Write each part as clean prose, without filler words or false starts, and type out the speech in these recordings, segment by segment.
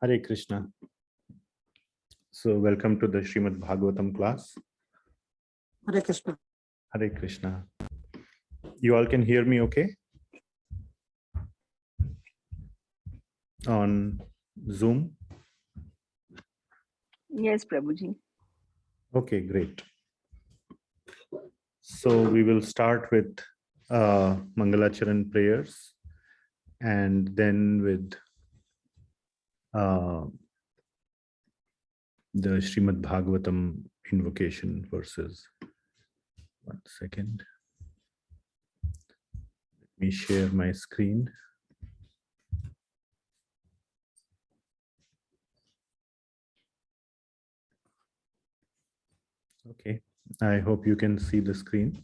Hare Krishna. So welcome to the Srimad Bhagavatam class. Hare Krishna. Hare Krishna. You all can hear me okay? On Zoom? Yes, Prabhuji. Okay, great. So we will start with Mangalacharan prayers and then with the Srimad Bhagavatam invocation verses. 1 second. Let me share my screen. Okay, I hope you can see the screen.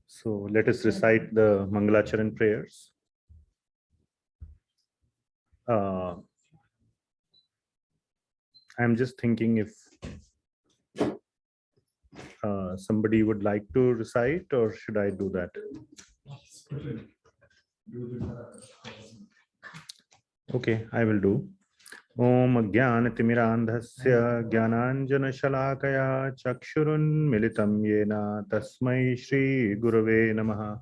So let us recite the Mangalacharan prayers. I'm just thinking if somebody would like to recite, or should I do that? Okay, I will do. Om Jnanatimirandhasya Jnananjanashalakaya Chakshurunmilitam Yena Tasmai Shri Gurave Namaha.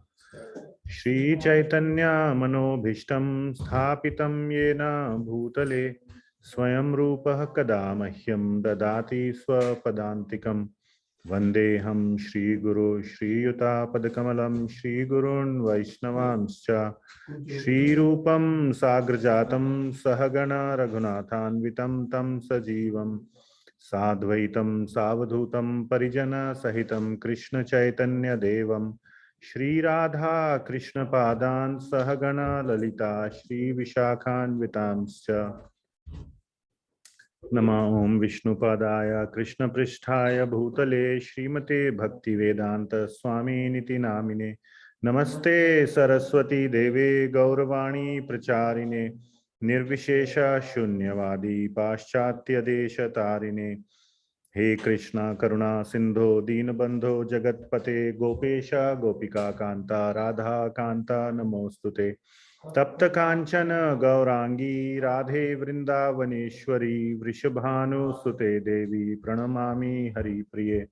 Shri Chaitanya Manobhishtam Sthapitam Yena Bhutale Swayam Rupah Kada Mahyam Dadati Swapadantikam. Vandeham Shri Guru Shri Yuta Padakamalam Shri Gurun Vaishnavamscha Shri Rupam Sagrajatam Sahagana Raghunathanvitam Tam Sajivam Sadvaitam Savadhutam Parijana Sahitam Krishna Chaitanya Devam Shri Radha Krishna Padan Sahagana Lalita Shri Vishakhanvitamscha Nama Om Vishnu Padaya Krishna Pristhaya Bhutale Srimate Bhakti Vedanta Swami Niti Namine Namaste Saraswati Deve Gauravani Pracharine Nirvishesha Shunyavadi Paschatya Desha Tarine He Krishna Karuna Sindho Deenabandho Jagatpate Gopesha Gopika Kanta Radha Kanta Namostute Tapta Kanchana Gaurangi Radhe Vrindavaneshwari Vrishabhanu Sute Devi Pranamami Hari Priye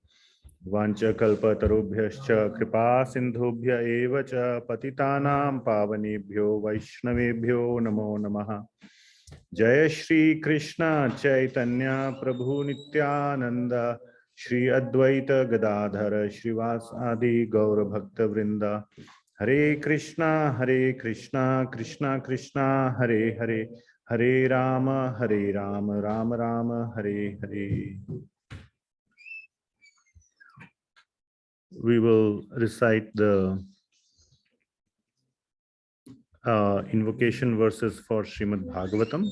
Vancha Kalpatarubhyascha Kripa Sindhubhya Evacha Patitanam Pavanebhyo Vaishnavebhyo Namo Namaha Jaya Shri Krishna Chaitanya Prabhu Nityananda Shri Advaita Gadadhara Shrivas Adi Gaura Bhakta Vrinda Hare Krishna Krishna Krishna Hare Hare Hare Rama Rama Rama Hare Hare. We will recite the invocation verses for Srimad Bhagavatam.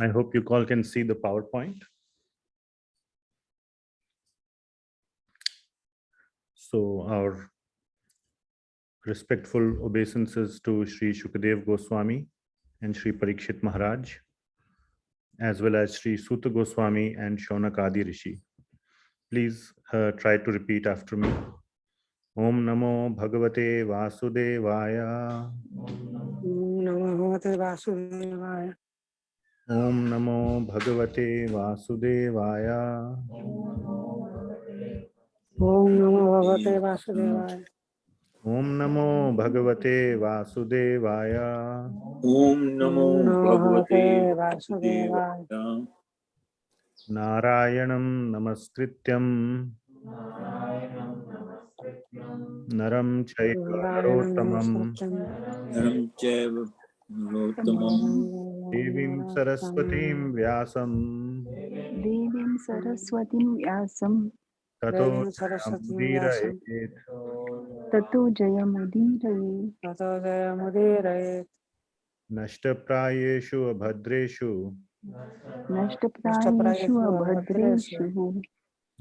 I hope you all can see the PowerPoint. So our respectful obeisances to Sri Shukadev Goswami and Sri Parikshit Maharaj, as well as Sri Suta Goswami and Shaunak Adi Rishi. Please try to repeat after me. Om Namo Bhagavate Vasudevaya. Om Namo Bhagavate Vasudevaya. Om Namo Bhagavate Vasudevaya. Om Namo Bhagavate Vasudevaya. Om Namo Bhagavate Vasudevaya. Om Namo Bhagavate Vasudevaya. Narayanam Namaskrityam Naram Chaiva Narottamam Naram Chaiva Narottamam Devim Saraswatim Vyasam Devim Saraswatim Vyasam Tato Saraswati Tato Jayamudiraye Vyasam Nashtaprayeshu Abhadreshu Nashtaprayeshu Abhadreshu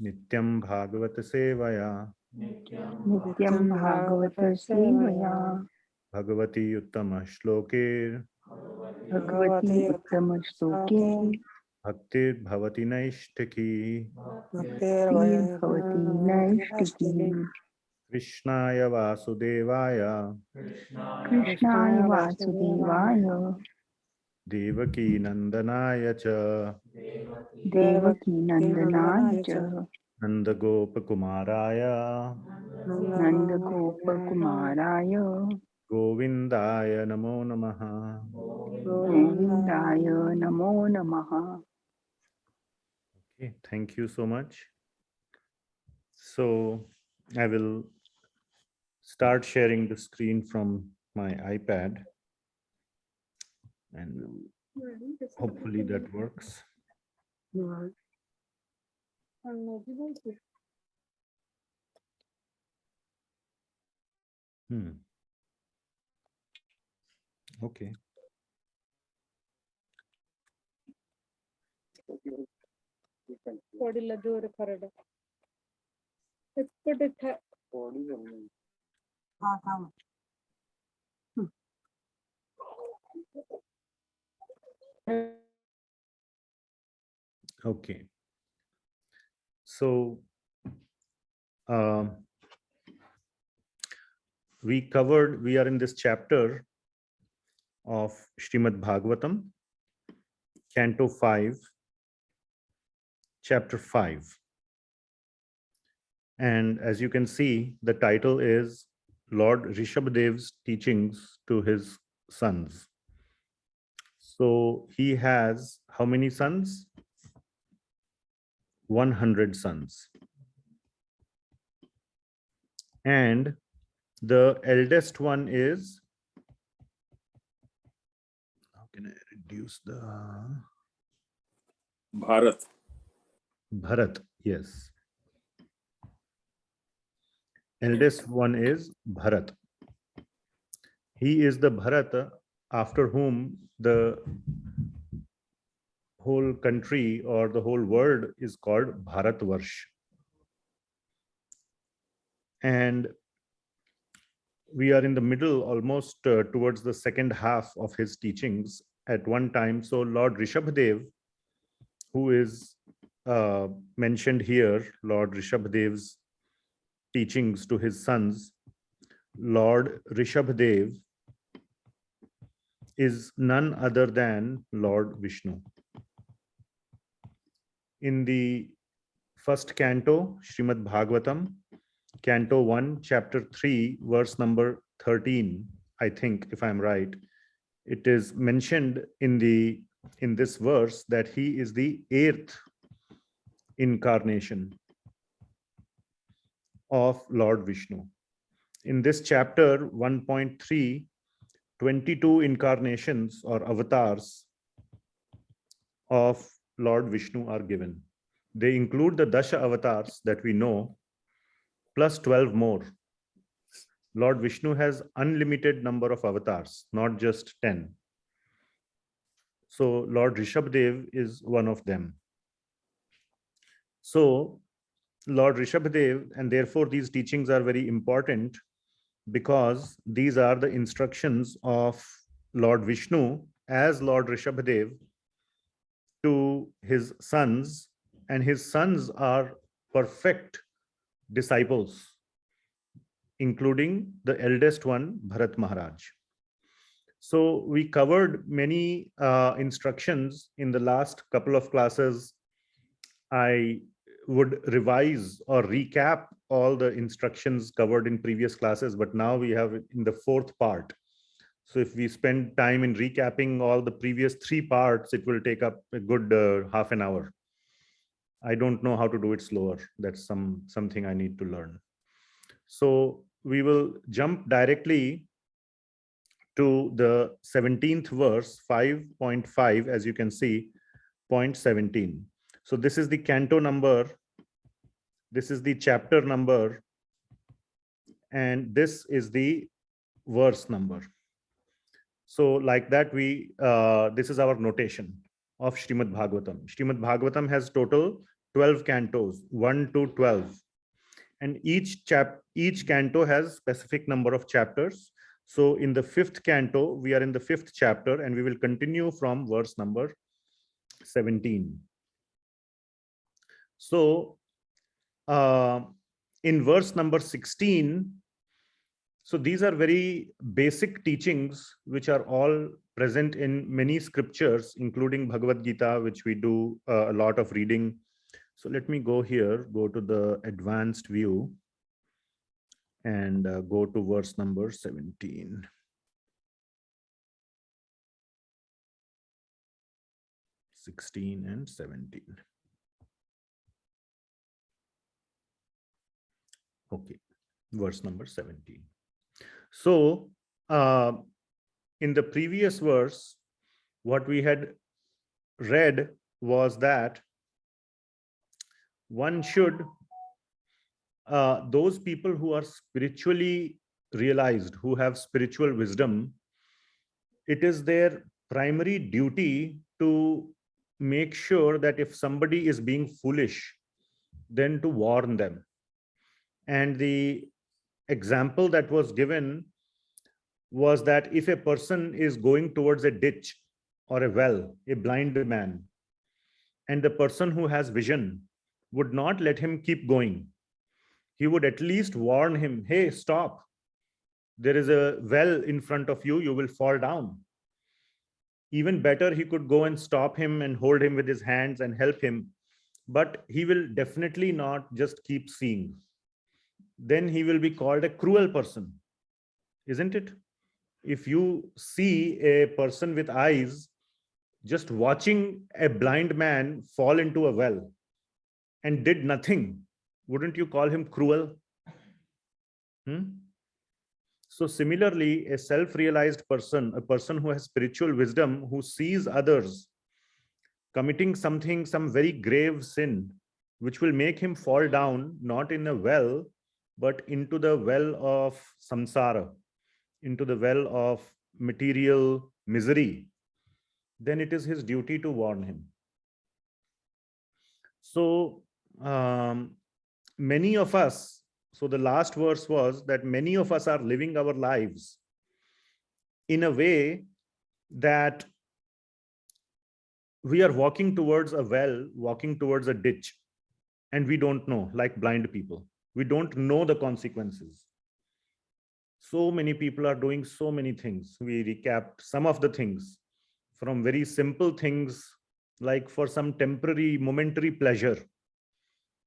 Nityam Bhagavata Sevaya Nityam Bhagavata Sevaya Bhagavati Uttama Shlokir Bhagavati Uttama Shloke Bhaktir Bhavati Naishtaki Bhaktir Bhavati Naishtaki Krishnaya Vasudevaya Krishnaya Vasudevaya Devaki Nandanaya Cha Devaki Nandanaya cha Nanda Gopa Kumaraya Nanda Gopa Kumaraya Govindaya Namo Namaha. Govindaya Namo Namaha. Okay, thank you so much. So I will start sharing the screen from my iPad, and hopefully that works. Okay. Okay. So we are in this chapter of Srimad Bhagavatam, Canto 5, Chapter 5. And as you can see, the title is Lord Rishabhadev's teachings to his sons. So he has how many sons? 100 sons. And the eldest one is, how can I reduce the Bharat. Bharat? Yes. Eldest one is Bharat. He is the Bharat after whom the whole country or the whole world is called Bharatvarsh. And we are in the middle, almost towards the second half of his teachings at one time. So Lord Rishabhadev, who is mentioned here, Lord Rishabhadev's teachings to his sons, Lord Rishabhadev is none other than Lord Vishnu. In the first canto, Srimad Bhagavatam, Canto 1, Chapter 3, verse number 13, I think, if I'm right, it is mentioned in this verse that he is the 8th incarnation of Lord Vishnu. In this chapter 1.3, 22 incarnations or avatars of Lord Vishnu are given. They include the Dasha avatars that we know, plus 12 more. Lord Vishnu has unlimited number of avatars, not just 10. So Lord Rishabhadev is one of them. So Lord Rishabhadev, and therefore these teachings are very important because these are the instructions of Lord Vishnu as Lord Rishabhadev to his sons, and his sons are perfect disciples, including the eldest one, Bharat Maharaj. So we covered many instructions in the last couple of classes. I would revise or recap all the instructions covered in previous classes, but now we have it in the 4th part. So if we spend time in recapping all the previous 3 parts, it will take up a good half an hour. I don't know how to do it slower. That's something I need to learn. So we will jump directly to the 17th verse, 5.5, as you can see, point 17. So this is the canto number, this is the chapter number, and this is the verse number. So like that, this is our notation of Srimad Bhagavatam. Srimad Bhagavatam has total 12 cantos, 1 to 12. And each canto has specific number of chapters. So in the 5th canto, we are in the 5th chapter, and we will continue from verse number 17. So in verse number 16, so these are very basic teachings which are all present in many scriptures, including Bhagavad Gita, which we do a lot of reading. So let me go here, go to the advanced view, and go to verse number 17. And 17. Okay, verse number 17. So in the previous verse, what we had read was that one should, those people who are spiritually realized, who have spiritual wisdom, it is their primary duty to make sure that if somebody is being foolish, then to warn them. And the example that was given was that if a person is going towards a ditch or a well, a blind man, and the person who has vision would not let him keep going, he would at least warn him, hey, stop. There is a well in front of you, you will fall down. Even better, he could go and stop him and hold him with his hands and help him. But he will definitely not just keep seeing. Then he will be called a cruel person, isn't it? If you see a person with eyes just watching a blind man fall into a well and did nothing, wouldn't you call him cruel? So similarly, a self-realized person, a person who has spiritual wisdom, who sees others committing something, some very grave sin, which will make him fall down, not in a well, but into the well of samsara, into the well of material misery, then it is his duty to warn him. So many of us, so the last verse was that many of us are living our lives in a way that we are walking towards a well, walking towards a ditch, and we don't know, like blind people. We don't know the consequences. So many people are doing so many things. We recapped some of the things, from very simple things like for some temporary, momentary pleasure,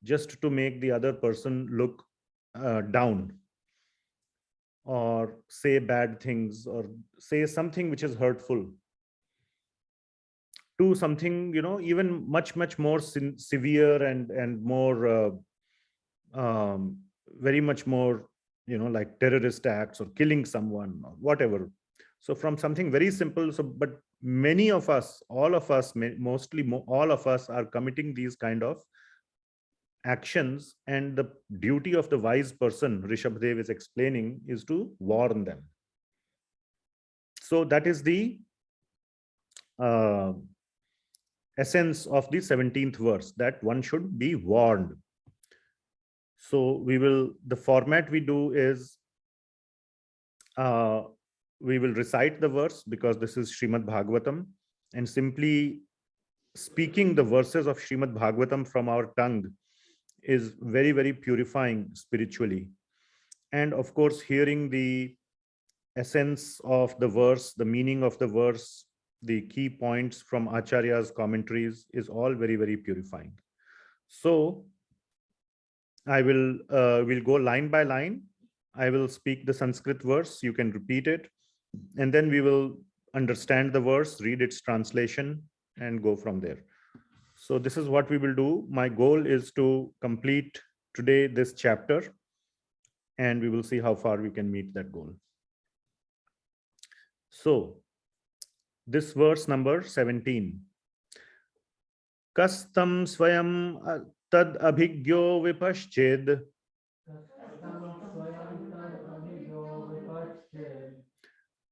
just to make the other person look down, or say bad things, or say something which is hurtful, to something, even much more severe and more very much more, like terrorist acts or killing someone or whatever. So from something very simple, but many of us, all of us, mostly all of us are committing these kind of actions, and the duty of the wise person, Rishabhadeva is explaining, is to warn them. So that is the essence of the 17th verse, that one should be warned. So the format we do is, we will recite the verse, because this is Srimad Bhagavatam, and simply speaking the verses of Srimad Bhagavatam from our tongue is very, very purifying spiritually. And of course, hearing the essence of the verse, the meaning of the verse, the key points from Acharya's commentaries is all very, very purifying. So I will we'll go line by line. I will speak the Sanskrit verse, you can repeat it, and then we will understand the verse, read its translation, and go from there. So this is what we will do. My goal is to complete today this chapter, and we will see how far we can meet that goal. So this verse number 17. Kastam swayam tad abhigyo vipasched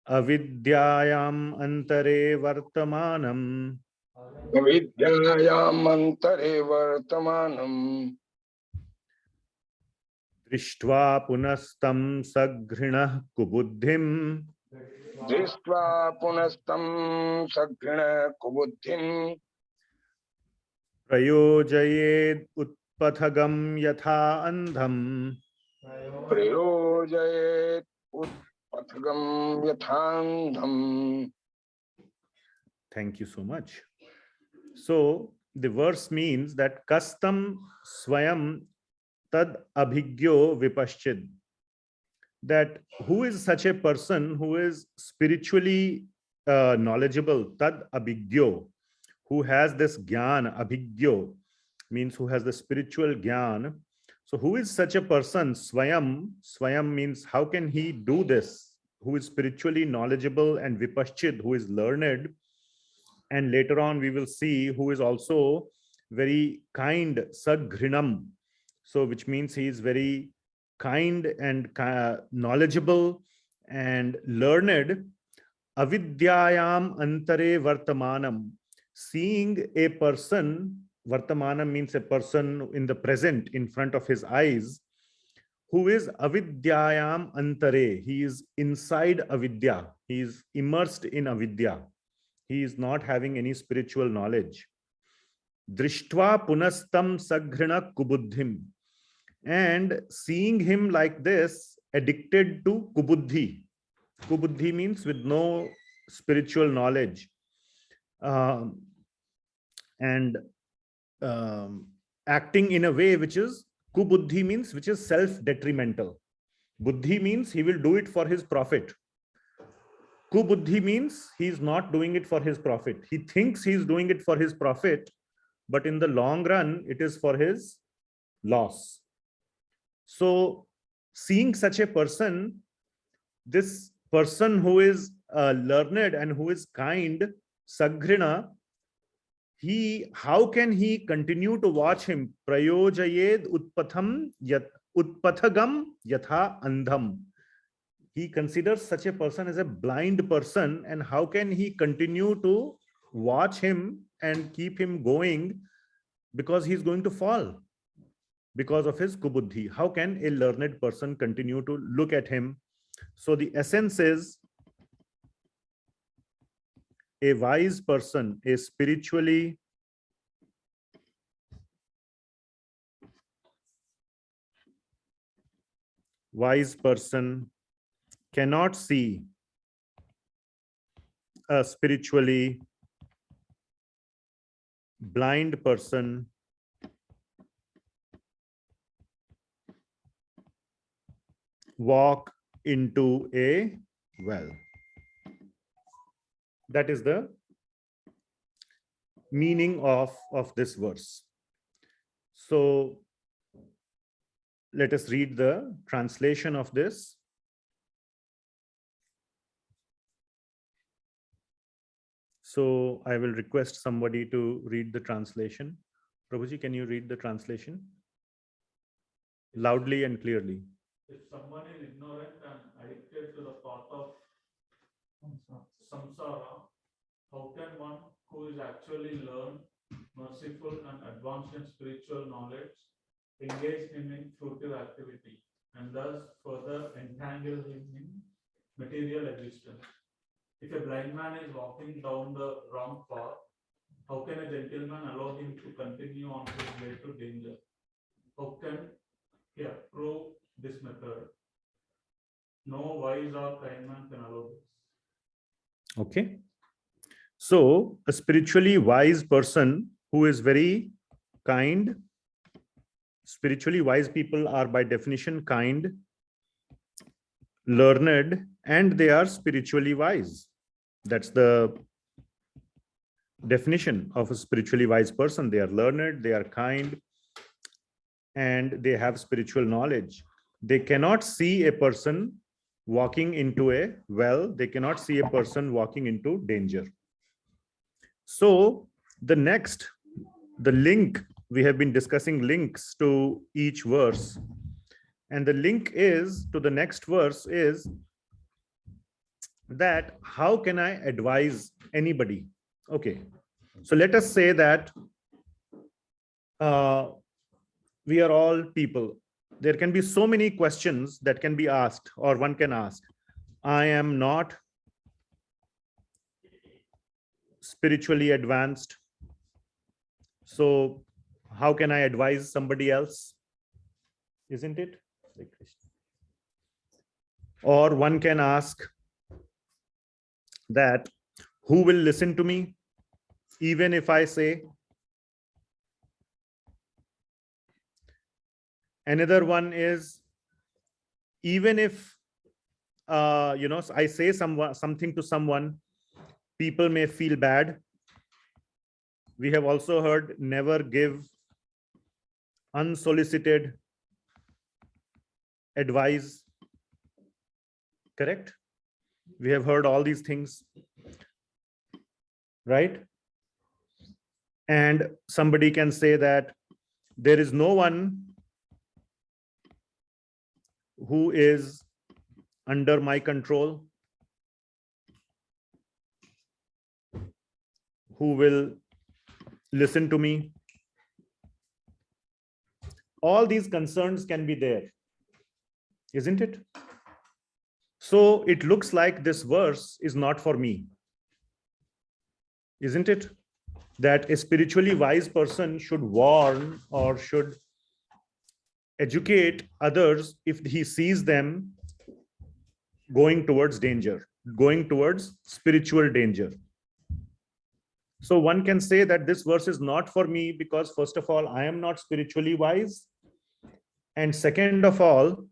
avidyayam antare vartamanam Vidyayamantare vartamanam Drishtva punastam sagrinah kubuddhim drishtva punastam sagrina kubuddhim prayojayed utpathagam yatha andham. prayojayet utpathagam yathandham. Thank you so much. So the verse means that kastam swayam tad abhigyo vipaschid, that who is such a person who is spiritually knowledgeable, tad abhigyo, who has this gyan, abhigyo means who has the spiritual gyan. So who is such a person? Swayam, swayam means how can he do this? Who is spiritually knowledgeable, and vipaschid, who is learned. And later on we will see who is also very kind, sagrinam, so which means he is very kind and knowledgeable and learned. Avidyayam antare vartamanam, seeing a person, vartamanam means a person in the present, in front of his eyes, who is avidyayam antare, he is inside avidya, he is immersed in avidya, he is not having any spiritual knowledge. Drishtva punastam sagrina kubuddhim, and seeing him like this, addicted to kubuddhi. Kubuddhi means with no spiritual knowledge, and acting in a way which is kubuddhi means which is self-detrimental. Buddhi means he will do it for his profit. Kubuddhi means he is not doing it for his profit. He thinks he is doing it for his profit, but in the long run, it is for his loss. So, seeing such a person, this person who is learned and who is kind, sagrina, how can he continue to watch him? Prayojayed utpathagam yatha andham. He considers such a person as a blind person, and how can he continue to watch him and keep him going, because he is going to fall because of his kubuddhi. How can a learned person continue to look at him? So the essence is, a wise person, a spiritually wise person cannot see a spiritually blind person walk into a well. That is the meaning of this verse. So let us read the translation of this. So I will request somebody to read the translation. Prabhuji, can you read the translation loudly and clearly? If someone is ignorant and addicted to the path of samsara, how can one who is actually learned, merciful, and advanced in spiritual knowledge engage him in fruitive activity and thus further entangle him in material existence? If a blind man is walking down the wrong path, how can a gentleman allow him to continue on his way to danger? How can he approve this method? No wise or kind man can allow this. Okay. So a spiritually wise person who is very kind, spiritually wise people are by definition kind, learned, and they are spiritually wise. That's the definition of a spiritually wise person. They are learned, they are kind, and they have spiritual knowledge. They cannot see a person walking into a well. They cannot see a person walking into danger. So the link, we have been discussing links to each verse, and the link is to the next verse is that how can I advise anybody? Okay, So let us say that we are all people. There can be so many questions that can be asked, or one can ask. I am not spiritually advanced, so how can I advise somebody else? Isn't it? Or one can ask that who will listen to me even if I say? Another one is, even if I say something to someone, people may feel bad. We have also heard never give unsolicited advice. Correct? We have heard all these things, right? And somebody can say that there is no one who is under my control, who will listen to me. All these concerns can be there, isn't it? So it looks like this verse is not for me, isn't it? That a spiritually wise person should warn or should educate others if he sees them going towards danger, going towards spiritual danger. So one can say that this verse is not for me because, first of all, I am not spiritually wise. And second of all,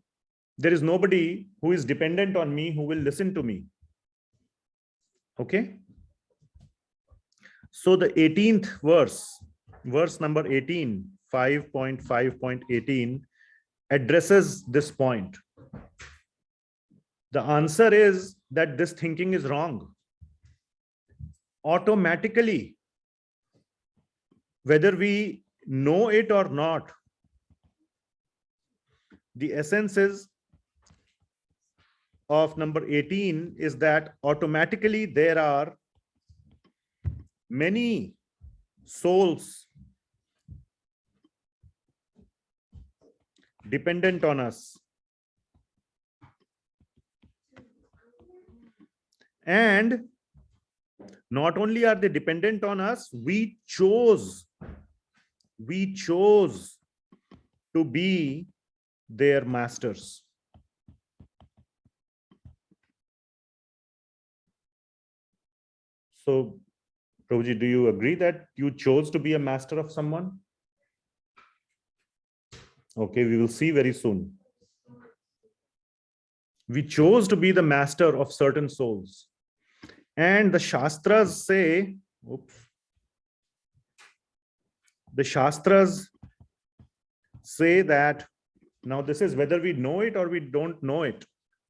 there is nobody who is dependent on me who will listen to me. Okay? So the 18th verse, verse number 18, 5.5.18, addresses this point. The answer is that this thinking is wrong. Automatically, whether we know it or not, the essence is of number 18 is that automatically there are many souls dependent on us. And not only are they dependent on us, we chose to be their masters. So, Prabhuji, do you agree that you chose to be a master of someone? Okay, we will see very soon. We chose to be the master of certain souls. And the Shastras say, that, now this is whether we know it or we don't know it,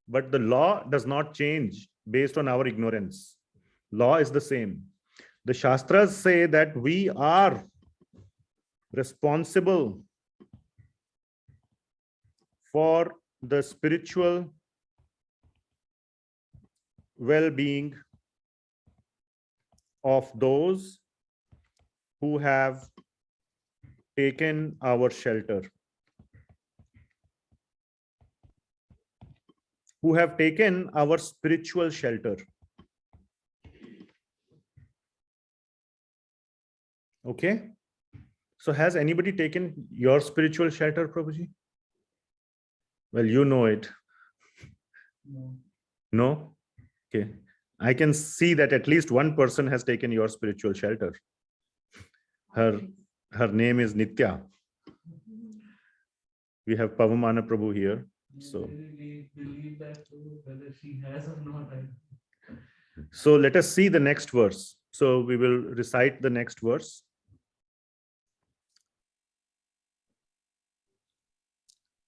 but the law does not change based on our ignorance. Law is the same. The Shastras say that we are responsible for the spiritual well-being of those who have taken our shelter, who have taken our spiritual shelter. Okay. So has anybody taken your spiritual shelter, Prabhuji? Well, you know it. No? Okay. I can see that at least one person has taken your spiritual shelter. Her name is Nitya. We have Pavamana Prabhu here. So believe that whether she has or not. So let us see the next verse. So we will recite the next verse.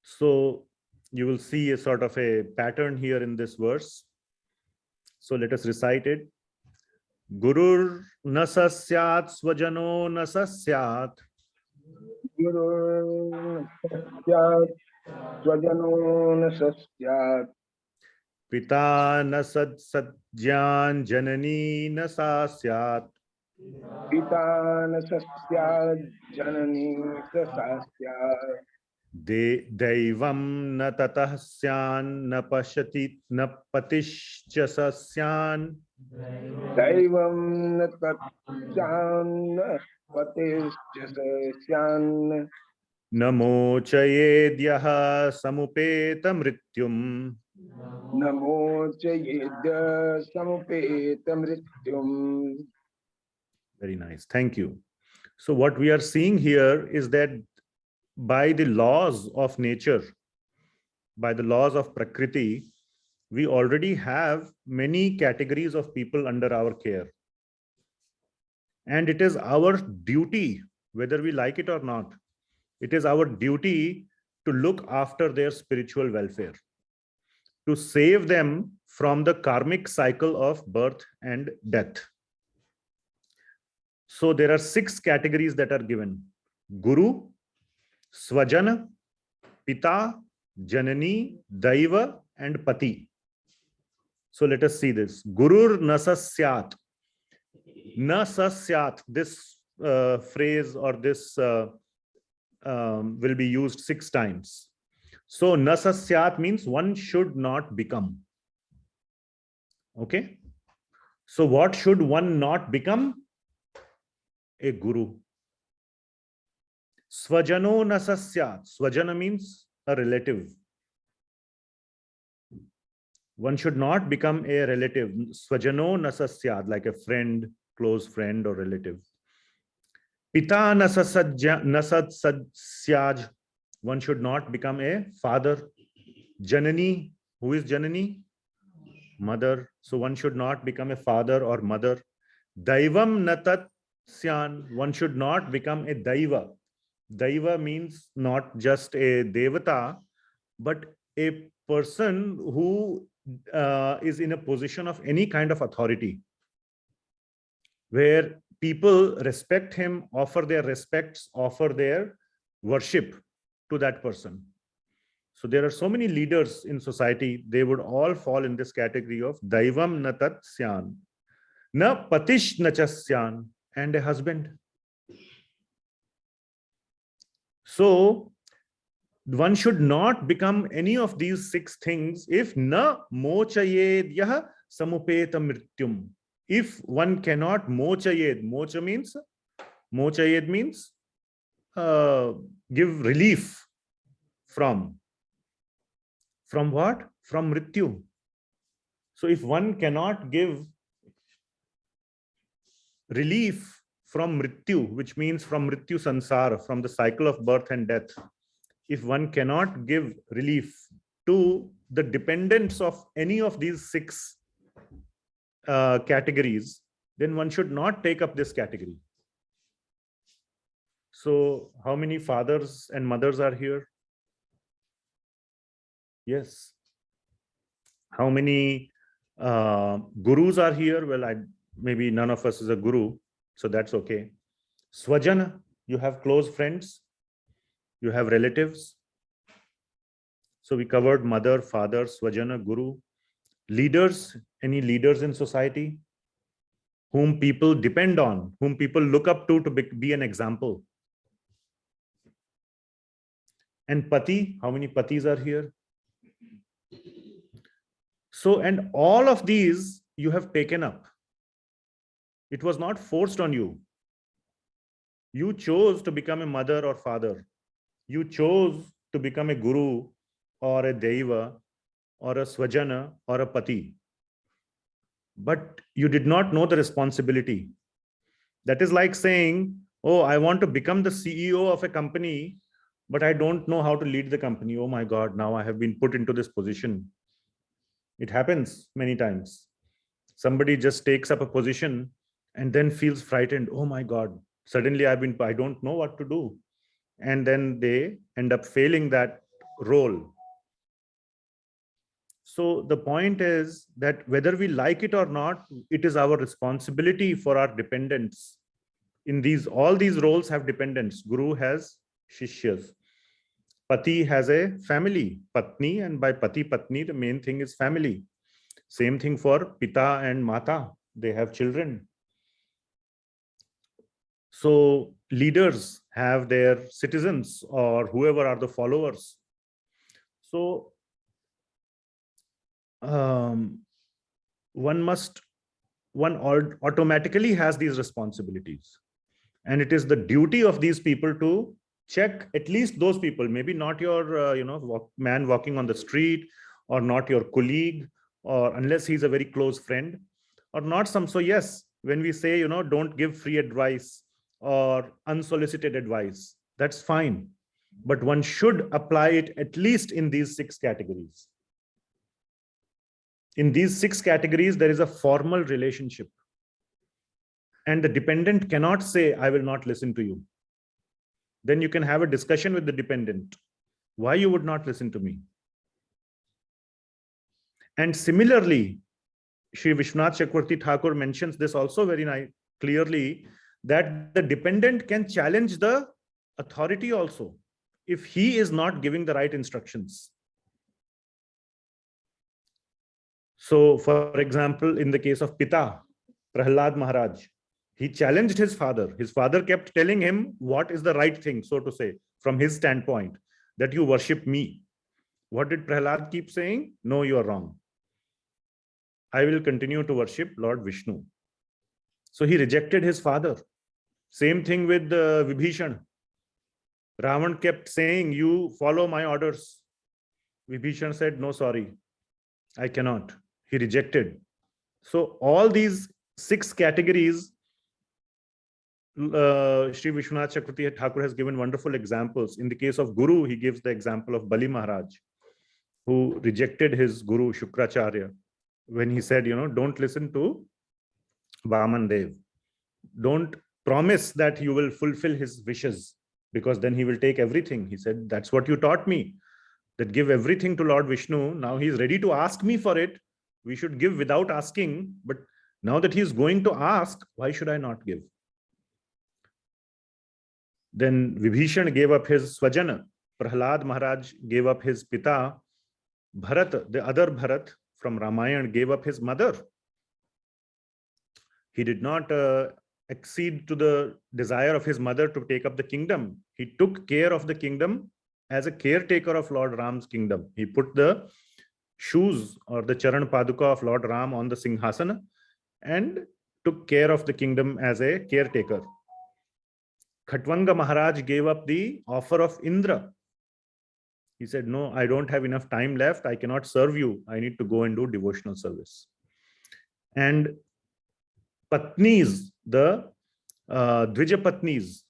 So you will see a sort of a pattern here in this verse. So let us recite it. Gurur nasasyat svajano nasasyat. Guru sasyat swajano na sasyat Pita nasad sadjyan janani nasasyat. पिता न सस्यात् जननी स सा स्यात् Daivam na tatah syan na pashati na patiश्च sasyan दैवं न तत्स्यान्न पतिश्च स्यान्न na mochayedyah samupeta mrityum. नमो च येद्य समुपेत मृत्युम्. Very nice. Thank you. So what we are seeing here is that by the laws of nature, by the laws of Prakriti, we already have many categories of people under our care. And it is our duty, whether we like it or not, it is our duty to look after their spiritual welfare, to save them from the karmic cycle of birth and death. So there are 6 categories that are given: Guru, Svajana, Pita, Janani, Daiva, and Pati. So let us see this. Gurur nasasyat. Nasasyat. This phrase or this will be used 6 times. So nasasyat means one should not become. Okay. So what should one not become? A guru. Svajano nasasyat. Svajana means a relative. One should not become a relative. Svajano nasasyat, like a friend, close friend or relative. Pita nasasyaj. One should not become a father. Janani. Who is Janani? Mother. So one should not become a father or mother. Daivam natat syan. One should not become a daiva. Daiva means not just a devata, but a person who is in a position of any kind of authority, where people respect him, offer their respects, offer their worship to that person. So there are so many leaders in society, they would all fall in this category of Daivam natat syan, na patish nachasyan, and a husband. So one should not become any of these 6 things if na mochayedyah samupeta mrityum. If one cannot mochayed, mocha means give relief from what? From mrityu. So if one cannot give relief from mrityu, which means from mrityu sansara, from the cycle of birth and death, if one cannot give relief to the dependents of any of these 6 categories, then one should not take up this category. So how many fathers and mothers are here? Yes. How many gurus are here? Well, maybe none of us is a guru, so that's okay. Svajana, you have close friends, you have relatives. So we covered mother, father, Svajana, guru. Leaders, any leaders in society whom people depend on, whom people look up to be an example. And Pati, how many Patis are here? So, and all of these you have taken up. It was not forced on you. You chose to become a mother or father. You chose to become a guru or a deva or a svajana or a pati. But you did not know the responsibility. That is like saying, oh, I want to become the CEO of a company, but I don't know how to lead the company. Oh my God, now I have been put into this position. It happens many times. Somebody just takes up a position and then feels frightened. Oh my God, suddenly I don't know what to do. And then they end up failing that role. So the point is that whether we like it or not, it is our responsibility for our dependents. In all these roles have dependents. Guru has shishyas. Pati has a family, patni, and by pati, patni, the main thing is family. Same thing for pita and mata. They have children. So leaders have their citizens or whoever are the followers. So one automatically has these responsibilities, and it is the duty of these people to check at least those people, maybe not your man walking on the street, or not your colleague, or unless he's a very close friend, or not some. So yes, when we say, don't give free advice or unsolicited advice, that's fine, but one should apply it at least in these 6 categories. In these 6 categories, there is a formal relationship. And the dependent cannot say, I will not listen to you. Then you can have a discussion with the dependent. Why you would not listen to me? And similarly, Sri Vishwanath Chakravarti Thakur mentions this also very clearly, that the dependent can challenge the authority also if he is not giving the right instructions. So, for example, in the case of Pita, Prahlad Maharaj, he challenged his father. His father kept telling him what is the right thing, so to say, from his standpoint, that you worship me. What did Prahlad keep saying? No, you are wrong. I will continue to worship Lord Vishnu. So he rejected his father. Same thing with Vibhishan. Ravan kept saying, you follow my orders. Vibhishan said, no, sorry, I cannot. He rejected. So all these 6 categories, Sri Vishwanath Chakravarti Thakur has given wonderful examples. In the case of Guru, he gives the example of Bali Maharaj, who rejected his Guru Shukracharya when he said, don't listen to Vaman Dev. Don't promise that you will fulfill his wishes, because then he will take everything. He said, that's what you taught me, that give everything to Lord Vishnu. Now he is ready to ask me for it. We should give without asking. But now that he is going to ask, why should I not give? Then Vibhishan gave up his svajan. Prahlad Maharaj gave up his pita. Bharat, the other Bharat from Ramayana, gave up his mother. He did not accede to the desire of his mother to take up the kingdom. He took care of the kingdom as a caretaker of Lord Ram's kingdom. He put the shoes or the Charan Paduka of Lord Ram on the Singhasana and took care of the kingdom as a caretaker. Khatwanga Maharaj gave up the offer of Indra. He said, no, I don't have enough time left. I cannot serve you. I need to go and do devotional service. And Patnis, the Dvija Patnis,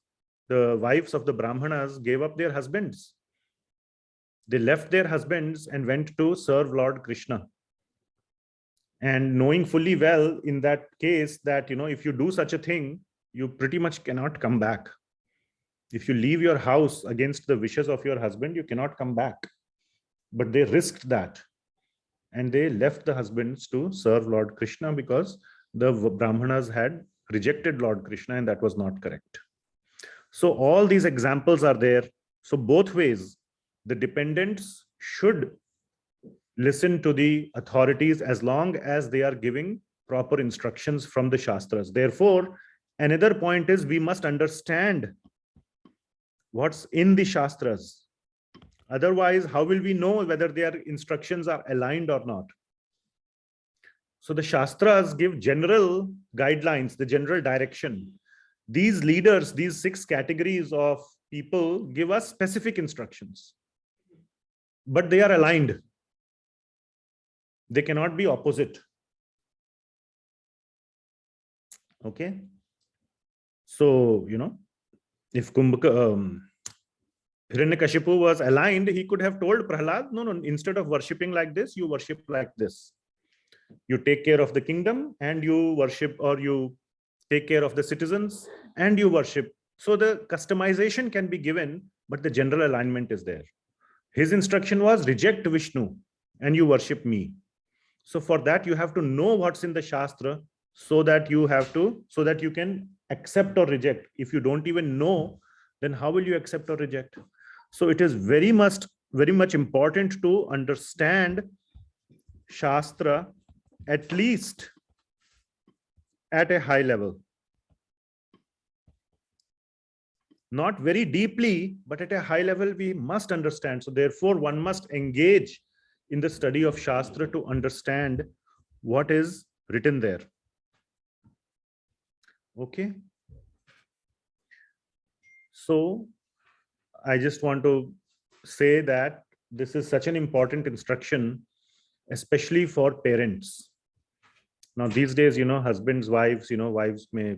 the wives of the Brahmanas, gave up their husbands. They left their husbands and went to serve Lord Krishna. And knowing fully well in that case that, if you do such a thing, you pretty much cannot come back. If you leave your house against the wishes of your husband, you cannot come back. But they risked that. And they left the husbands to serve Lord Krishna because the Brahmanas had rejected Lord Krishna, and that was not correct. So all these examples are there. So both ways, the dependents should listen to the authorities as long as they are giving proper instructions from the Shastras. Therefore, another point is we must understand what's in the Shastras. Otherwise, how will we know whether their instructions are aligned or not? So the Shastras give general guidelines, the general direction. These leaders, these 6 categories of people give us specific instructions, but they are aligned. They cannot be opposite. Okay. So, if Hiranyakashipu was aligned, he could have told Prahlad, no, instead of worshipping like this, you worship like this. You take care of the kingdom and you worship, or you take care of the citizens and you worship. So the customization can be given, but the general alignment is there. His instruction was reject Vishnu and you worship me. So for that, you have to know what's in the Shastra so that you can accept or reject. If you don't even know, then how will you accept or reject? So it is very much important to understand Shastra at least at a high level. Not very deeply, but at a high level, we must understand. So therefore, one must engage in the study of Shastra to understand what is written there. Okay. So I just want to say that this is such an important instruction, especially for parents. Now, these days, husbands, wives, wives may,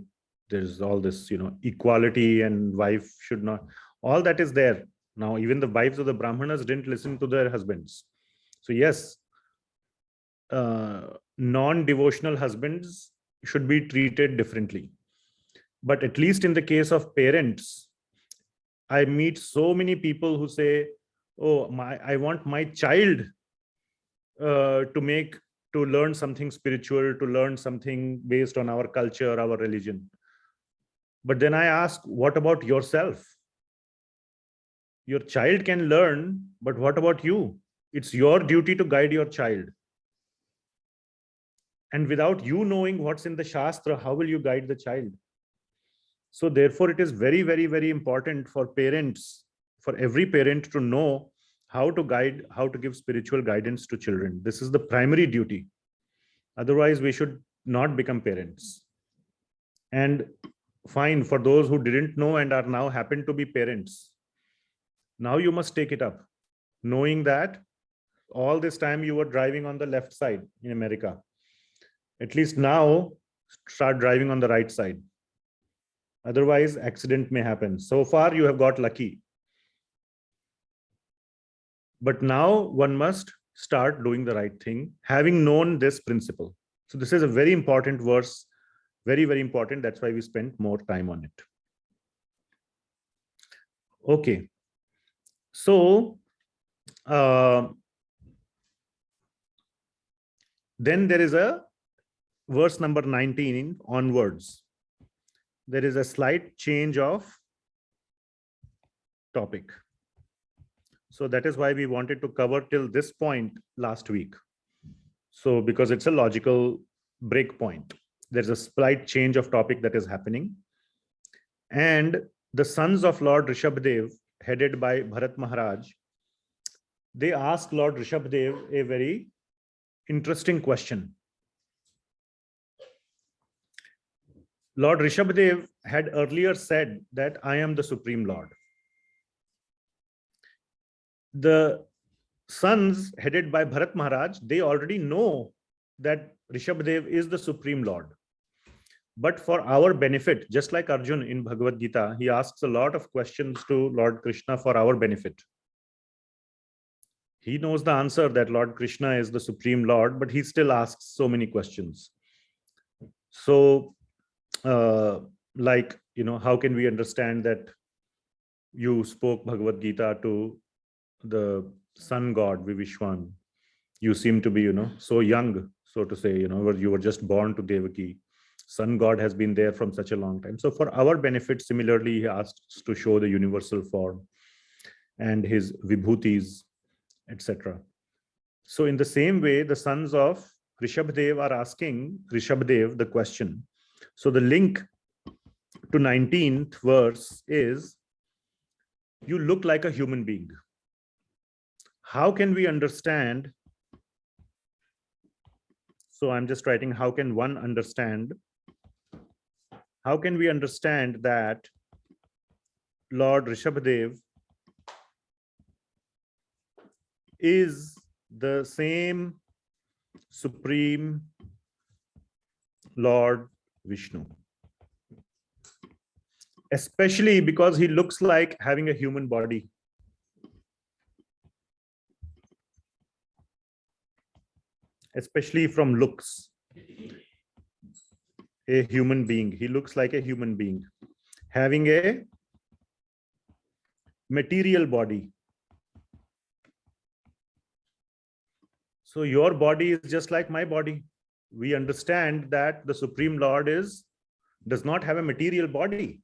there's all this, equality, and wife should not, all that is there. Now, even the wives of the Brahmanas didn't listen to their husbands. So yes, non-devotional husbands should be treated differently. But at least in the case of parents, I meet so many people who say, oh, I want my child to learn something spiritual, to learn something based on our culture, our religion. But then I ask, what about yourself? Your child can learn, but what about you? It's your duty to guide your child. And without you knowing what's in the Shastra, how will you guide the child? So therefore, it is very, very, very important for parents, for every parent to know how to guide, how to give spiritual guidance to children. This is the primary duty. Otherwise, we should not become parents. And fine, for those who didn't know and are now happen to be parents, now you must take it up, knowing that all this time you were driving on the left side in America. At least now, start driving on the right side. Otherwise, accident may happen. So far, you have got lucky. But now one must start doing the right thing, having known this principle. So this is a very important verse, very, very important. That's why we spent more time on it. Okay. So then there is a verse number 19 onwards. There is a slight change of topic. So that is why we wanted to cover till this point last week. So because it's a logical break point, there's a slight change of topic that is happening. And the sons of Lord Rishabhadeva, headed by Bharat Maharaj, they asked Lord Rishabhadeva a very interesting question. Lord Rishabhadeva had earlier said that I am the Supreme Lord. The sons headed by Bharat Maharaj, they already know that Rishabhadeva is the Supreme Lord. But for our benefit, just like Arjun in Bhagavad Gita, he asks a lot of questions to Lord Krishna for our benefit. He knows the answer that Lord Krishna is the Supreme Lord, but he still asks so many questions. So, how can we understand that you spoke Bhagavad Gita to the sun god Vivishwan? You seem to be, so young, so to say, you were just born to Devaki. Sun god has been there from such a long time. So for our benefit, similarly, he asks to show the universal form and his vibhutis, etc. So in the same way, the sons of Rishabhadeva are asking Rishabhadeva the question. So the link to 19th verse is, you look like a human being. How can we understand? So I'm just writing, how can one understand? How can we understand that Lord Rishabhadeva is the same Supreme Lord Vishnu? Especially because he looks like having a human body. Especially from looks. A human being. He looks like a human being. Having a material body. So your body is just like my body. We understand that the Supreme Lord does not have a material body,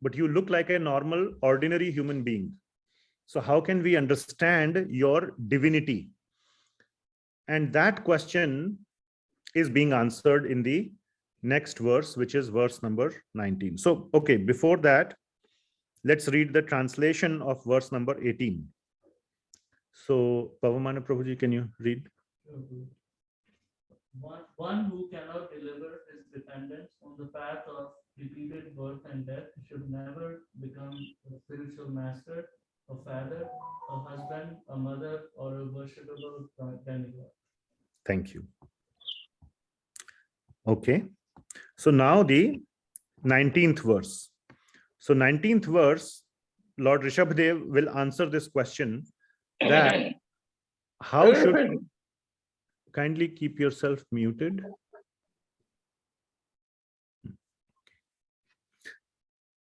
but you look like a normal, ordinary human being. So how can we understand your divinity? And that question is being answered in the next verse, which is verse number 19. So, okay, before that, Let's read the translation of verse number 18. So, Pavamana Prabhuji, can you read? One who cannot deliver his dependence on the path of repeated birth and death should never become a spiritual master, a father, a husband, a mother, or a worshipable demigod. Thank you. Okay. So now the 19th verse. So 19th verse, Lord Rishabhadev will answer this question that how should, kindly keep yourself muted.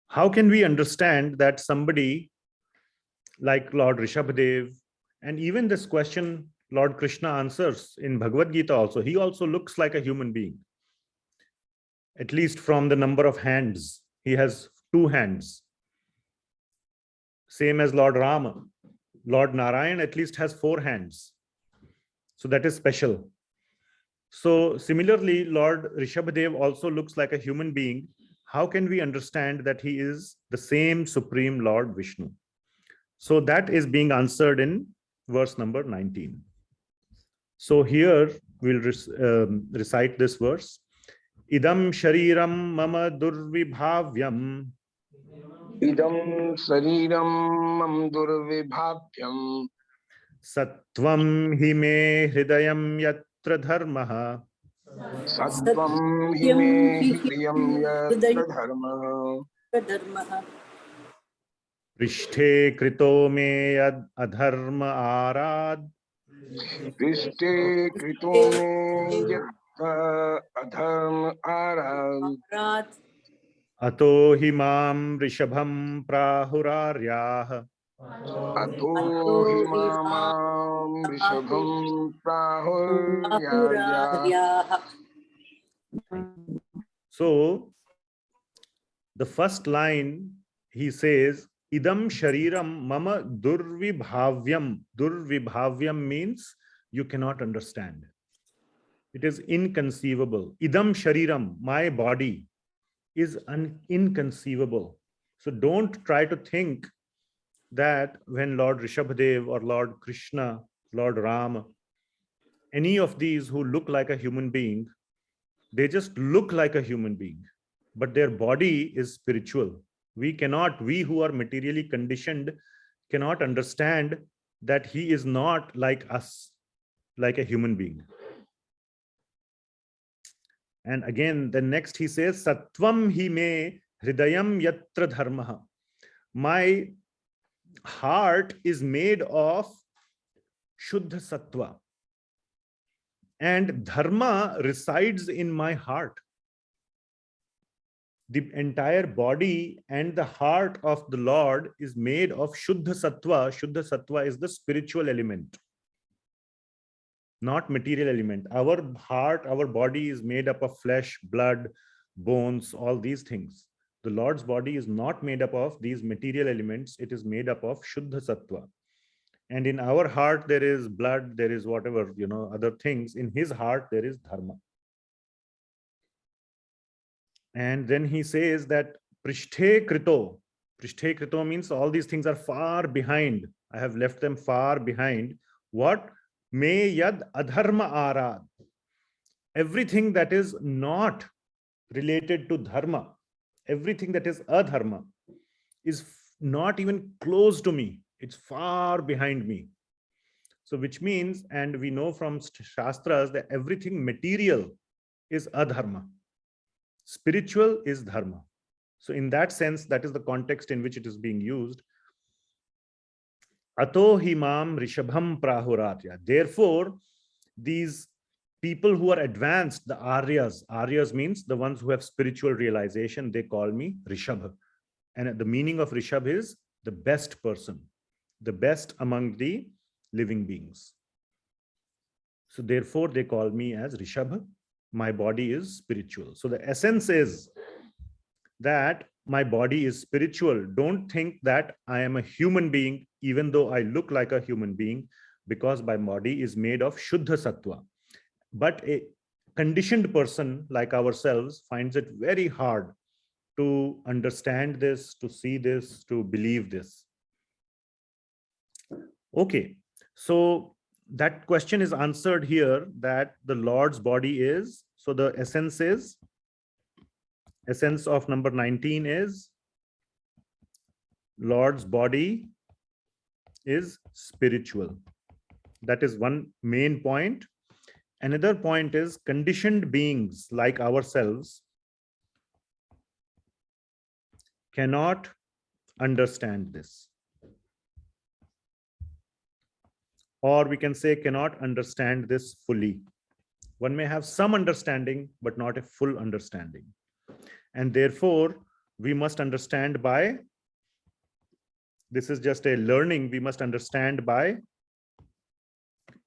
How can we understand that somebody like Lord Rishabhadev, and even this question Lord Krishna answers in Bhagavad Gita also, he also looks like a human being, at least from the number of hands. He has 2 hands. Same as Lord Rama. Lord Narayana at least has 4 hands. So that is special. So similarly, Lord Rishabhadev also looks like a human being. How can we understand that he is the same Supreme Lord Vishnu? So that is being answered in verse number 19. So here we'll recite this verse. Idam shariram mama durvibhavyam. Idam sariram mam durvibhavyam. Sattvam hi me hridayam yatra dharmaha. Sattvam hi me hridayam yatra dharma. Prishthe krito me yad adharma arad. Prishte krito me yatra adharma arad. Ato himam rishabham prahuraryah. Ato himamam rishabham prahuryarya. So the first line he says, Idam shariram mama durvibhavyam. Durvibhavyam means you cannot understand. It is inconceivable. Idam shariram, my body, is inconceivable. So don't try to think that when Lord Rishabhadev or Lord Krishna, Lord Rama, any of these who look like a human being, they just look like a human being, but their body is spiritual. We who are materially conditioned, cannot understand that he is not like us, like a human being. And again, the next he says, Sattvam hi me hridayam yatra dharmaha. My heart is made of Shuddha Sattva. And dharma resides in my heart. The entire body and the heart of the Lord is made of Shuddha Sattva. Shuddha Sattva is the spiritual element, not material element. Our heart, our body is made up of flesh, blood, bones, all these things. The Lord's body is not made up of these material elements. It is made up of Shuddha Sattva. And in our heart, there is blood, there is whatever, other things. In his heart, there is dharma. And then he says that Prishthe Krito. Prishthe Krito means all these things are far behind. I have left them far behind. What? Me yad adharma arad. Everything that is not related to dharma, everything that is adharma, is not even close to me. It's far behind me. So which means, and we know from shastras that everything material is adharma. Spiritual is dharma. So in that sense, that is the context in which it is being used. Ato himam rishabham prahuratya. Therefore, these people who are advanced, the Aryas means the ones who have spiritual realization, they call me Rishabha. And the meaning of Rishabh is the best person, the best among the living beings. So therefore, they call me as Rishabha. My body is spiritual. So the essence is that my body is spiritual. Don't think that I am a human being, even though I look like a human being, because my body is made of Shuddha Sattva. But a conditioned person like ourselves finds it very hard to understand this, to see this, to believe this. Okay, so that question is answered here, that the Lord's body is, so the essence of number 19 is Lord's body is spiritual. That is one main point. Another point is conditioned beings like ourselves cannot understand this. Or we can say cannot understand this fully. One may have some understanding, but not a full understanding. And therefore, we must understand by, this is just a learning, we must understand by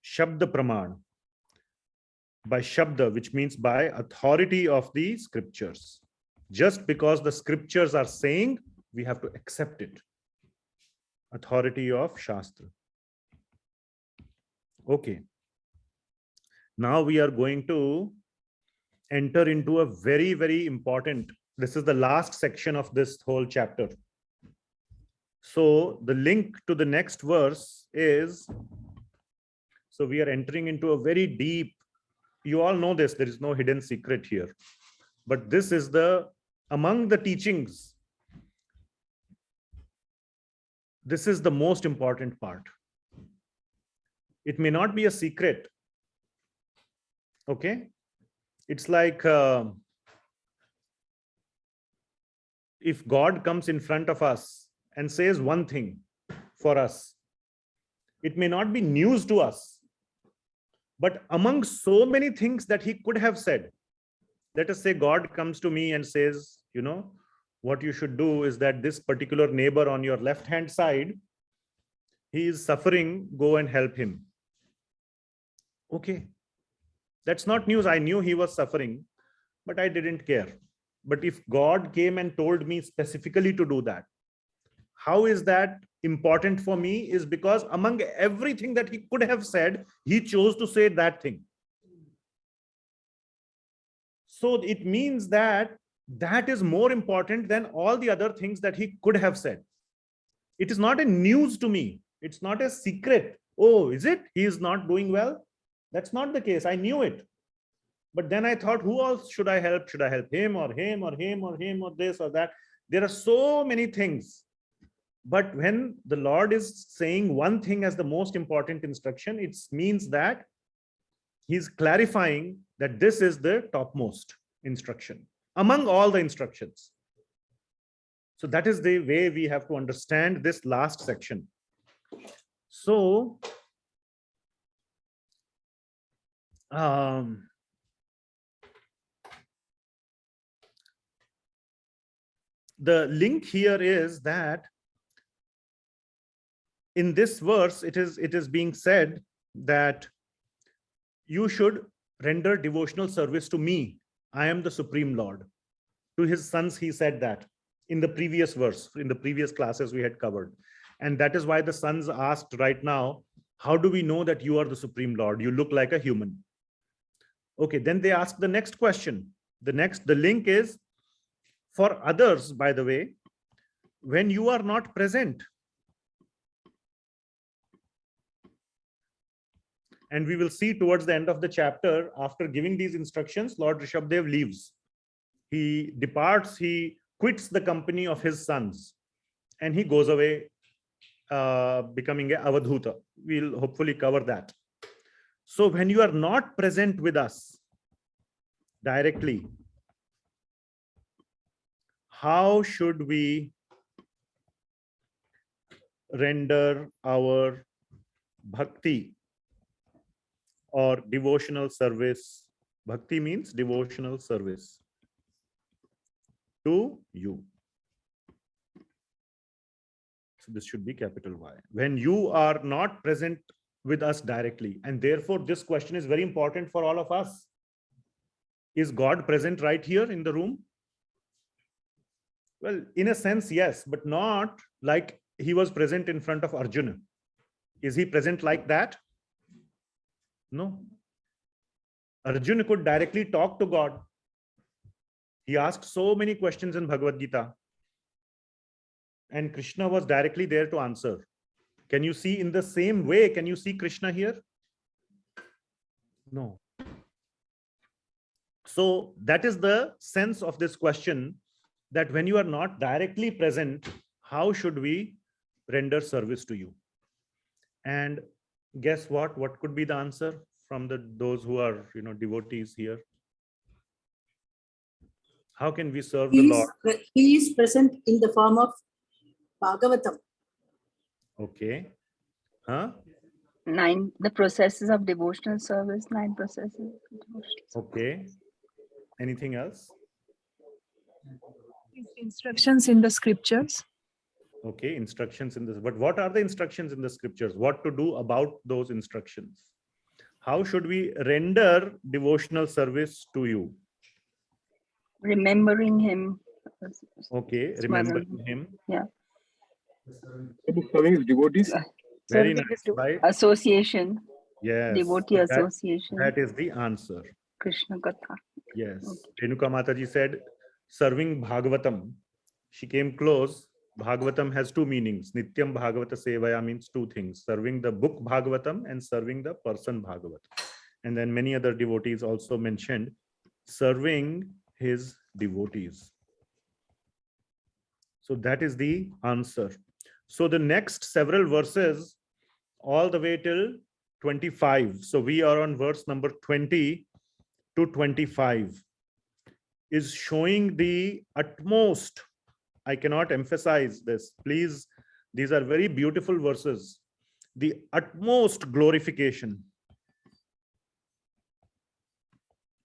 Shabda Praman, by Shabda, which means by authority of the scriptures. Just because the scriptures are saying, we have to accept it. Authority of Shastra. Okay. Now we are going to enter into a very, very important, this is the last section of this whole chapter. So the link to the next verse is, so we are entering into a very deep, you all know this, there is no hidden secret here. But this is the, among the teachings, this is the most important part. It may not be a secret. Okay. It's like if God comes in front of us and says one thing for us, it may not be news to us, but among so many things that he could have said, let us say God comes to me and says, you know, what you should do is that this particular neighbor on your left-hand side, he is suffering, go and help him. Okay. That's not news. I knew he was suffering, but I didn't care. But if God came and told me specifically to do that, how is that important for me? Is because among everything that he could have said, he chose to say that thing. So it means that that is more important than all the other things that he could have said. It is not a news to me. It's not a secret. Oh, is it? He is not doing well? That's not the case. I knew it. But then I thought, who else should I help? Should I help him or him or him or him or this or that? There are so many things. But when the Lord is saying one thing as the most important instruction, it means that he's clarifying that this is the topmost instruction among all the instructions. So that is the way we have to understand this last section. So, the link here is that in this verse, it is being said that you should render devotional service to me. I am the Supreme Lord. To his sons, he said that in the previous verse, in the previous classes we had covered. And that is why the sons asked right now, how do we know that you are the Supreme Lord? You look like a human. Okay, then they ask the next question. The link is, for others, by the way, when you are not present, and we will see towards the end of the chapter, after giving these instructions, Lord Rishabhadeva leaves. He departs, he quits the company of his sons, and he goes away, becoming a avadhuta. We'll hopefully cover that. So when you are not present with us directly, how should we render our bhakti or devotional service? Bhakti means devotional service to you. So this should be capital Y. When you are not present with us directly, and therefore this question is very important for all of us. Is God present right here in the room? Well, in a sense, yes, but not like he was present in front of Arjuna. Is he present like that? No. Arjuna could directly talk to God. He asked so many questions in Bhagavad Gita, and Krishna was directly there to answer. Can you see in the same way? Can you see Krishna here? No. So that is the sense of this question, that when you are not directly present, how should we render service to you? And guess what? What could be the answer from those who are devotees here? How can we serve the Lord? He is present in the form of Bhagavatam. Okay. Huh? 9, the processes of devotional service, 9 processes. of devotional service. Okay. Anything else? Instructions in the scriptures. Okay, instructions in this. But what are the instructions in the scriptures? What to do about those instructions? How should we render devotional service to you? Remembering him. Okay, Svajan. remembering him. Yeah. Serving his devotees. Very Serving nice, the right? association, Yes. devotee So association, that is the answer. Krishna Katha. Yes. Okay. Renuka Mataji said, serving Bhagavatam. She came close. Bhagavatam has 2 meanings. Nityam Bhagavata Sevaya means 2 things: serving the book Bhagavatam and serving the person Bhagavatam. And then many other devotees also mentioned serving his devotees. So that is the answer. So the next several verses, all the way till 25. So we are on verse number 20 to 25, is showing the utmost. I cannot emphasize this. Please, these are very beautiful verses. The utmost glorification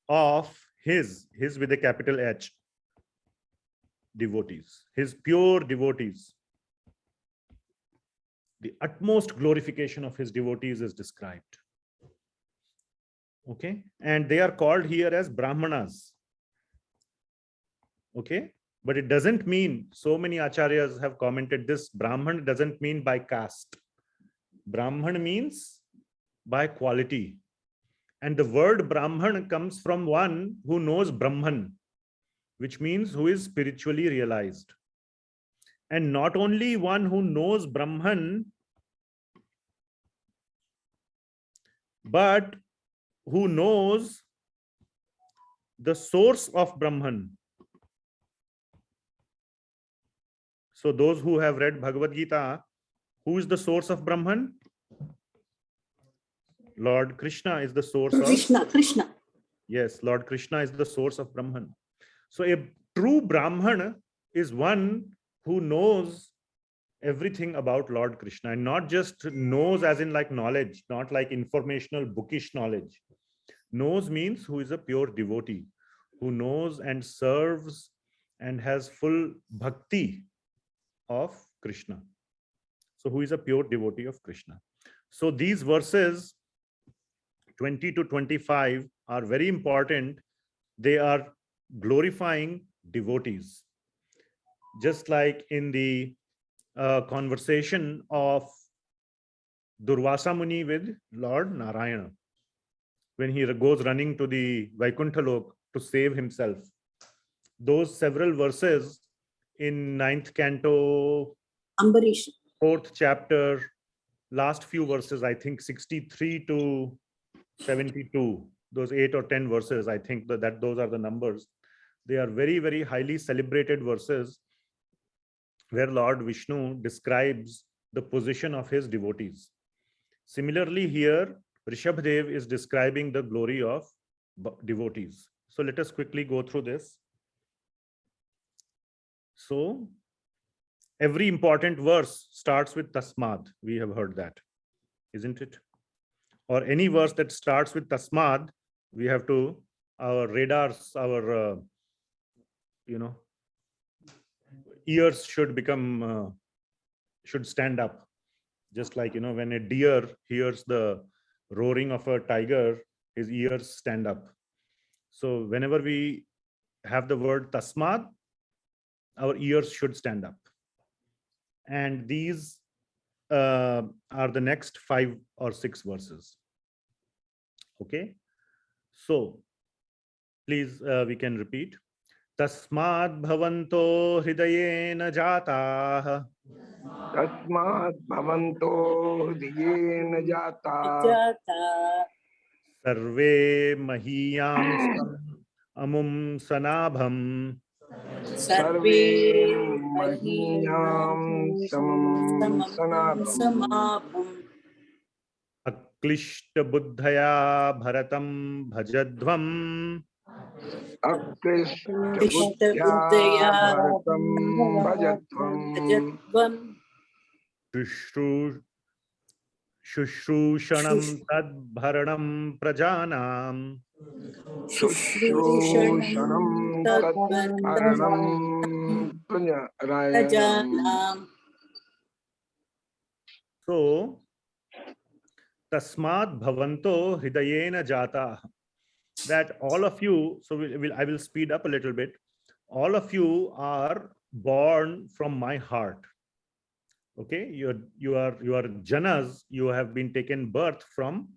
of his with a capital H, devotees, his pure devotees. The utmost glorification of his devotees is described. Okay, and they are called here as Brahmanas. Okay, but it doesn't mean, so many acharyas have commented this, Brahman doesn't mean by caste. Brahman means by quality. And the word Brahman comes from one who knows Brahman, which means who is spiritually realized. And not only one who knows Brahman, but who knows the source of Brahman. So those who have read Bhagavad Gita, who is the source of Brahman? Lord Krishna is the source of Krishna. Yes, Lord Krishna is the source of Brahman. So a true Brahman is one who knows everything about Lord Krishna, and not just knows as in like knowledge, not like informational bookish knowledge. Knows means who is a pure devotee, who knows and serves and has full bhakti of Krishna. So who is a pure devotee of Krishna. So these verses 20 to 25 are very important. They are glorifying devotees. Just like in the conversation of Durvasa Muni with Lord Narayana, when he goes running to the Vaikuntha Lok to save himself. Those several verses in 9th canto, Ambarish. 4th chapter, last few verses, I think 63 to 72, those 8 or 10 verses, I think that those are the numbers. They are very, very highly celebrated verses where Lord Vishnu describes the position of his devotees. Similarly, here Rishabhadev is describing the glory of devotees. So let us quickly go through this. So every important verse starts with Tasmad. We have heard that, isn't it? Or any verse that starts with Tasmad, we have to, our radars, our, ears should become, should stand up. Just like, when a deer hears the roaring of a tiger, his ears stand up. So whenever we have the word Tasmad, our ears should stand up. And these are the next 5 or 6 verses. Okay. So please, we can repeat. Tasmad bhavanto hridayena jatah तस्मात् भवन्तो हृदयेन जाता Jata sarve mahiyam amum sanabham Sarve सर्वे महीयां समं Samam सनातम् Samabham aklishta buddhaya bharatam bhajadvam अक्लिष्ट Krishna बुद्ध्या Buddhaya भरतं भजध्वम् Ajatvam shushru shushruषणं तद्भरणं प्रजानां Shushrushanam शुश्रूषणं तत्परणं Tadvaranam पुण्यरायणम्. Prajanam. So tasmad bhavanto hridayena jata, that all of you, so I will speed up a little bit, all of you are born from my heart. Okay, you are janas, you have been taken birth from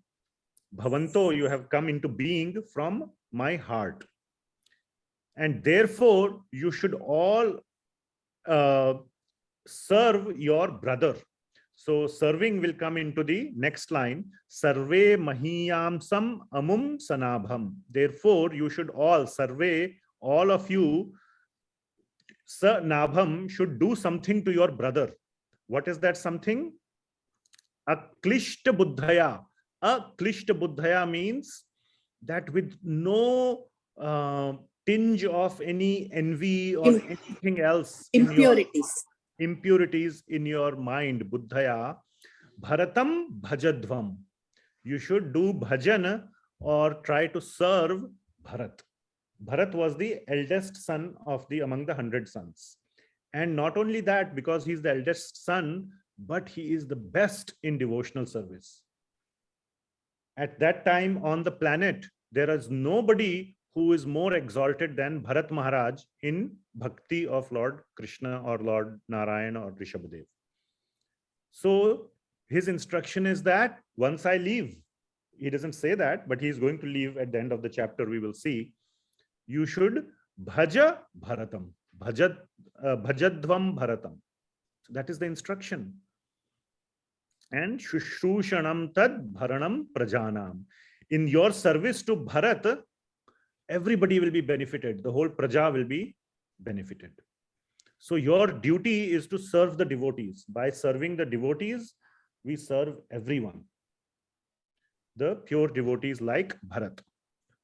bhavanto, you have come into being from my heart, and therefore you should all serve your brother. So serving will come into the next line. Sarve mahiyamsam amum sanabham. Therefore, you should all, sarve, all of you, sanabham, should do something to your brother. What is that something? Aklishta buddhaya. Aklishta buddhaya means that with no tinge of any envy or anything else in your impurities in your mind, buddhaya, bharatam bhajadvam. You should do bhajan or try to serve Bharat. Bharat was the eldest son of among the 100 sons. And not only that, because he is the eldest son, but he is the best in devotional service. At that time on the planet, there is nobody who is more exalted than Bharat Maharaj in bhakti of Lord Krishna or Lord Narayana or Rishabhadeva. So his instruction is that once I leave, he doesn't say that, but he is going to leave at the end of the chapter, we will see, you should bhaja bharatam, bhajadvam bharatam. So that is the instruction. And shushrushanam tad bharanam prajanam. In your service to Bharat, everybody will be benefited. The whole praja will be benefited. So your duty is to serve the devotees. By serving the devotees, we serve everyone. The pure devotees like Bharat.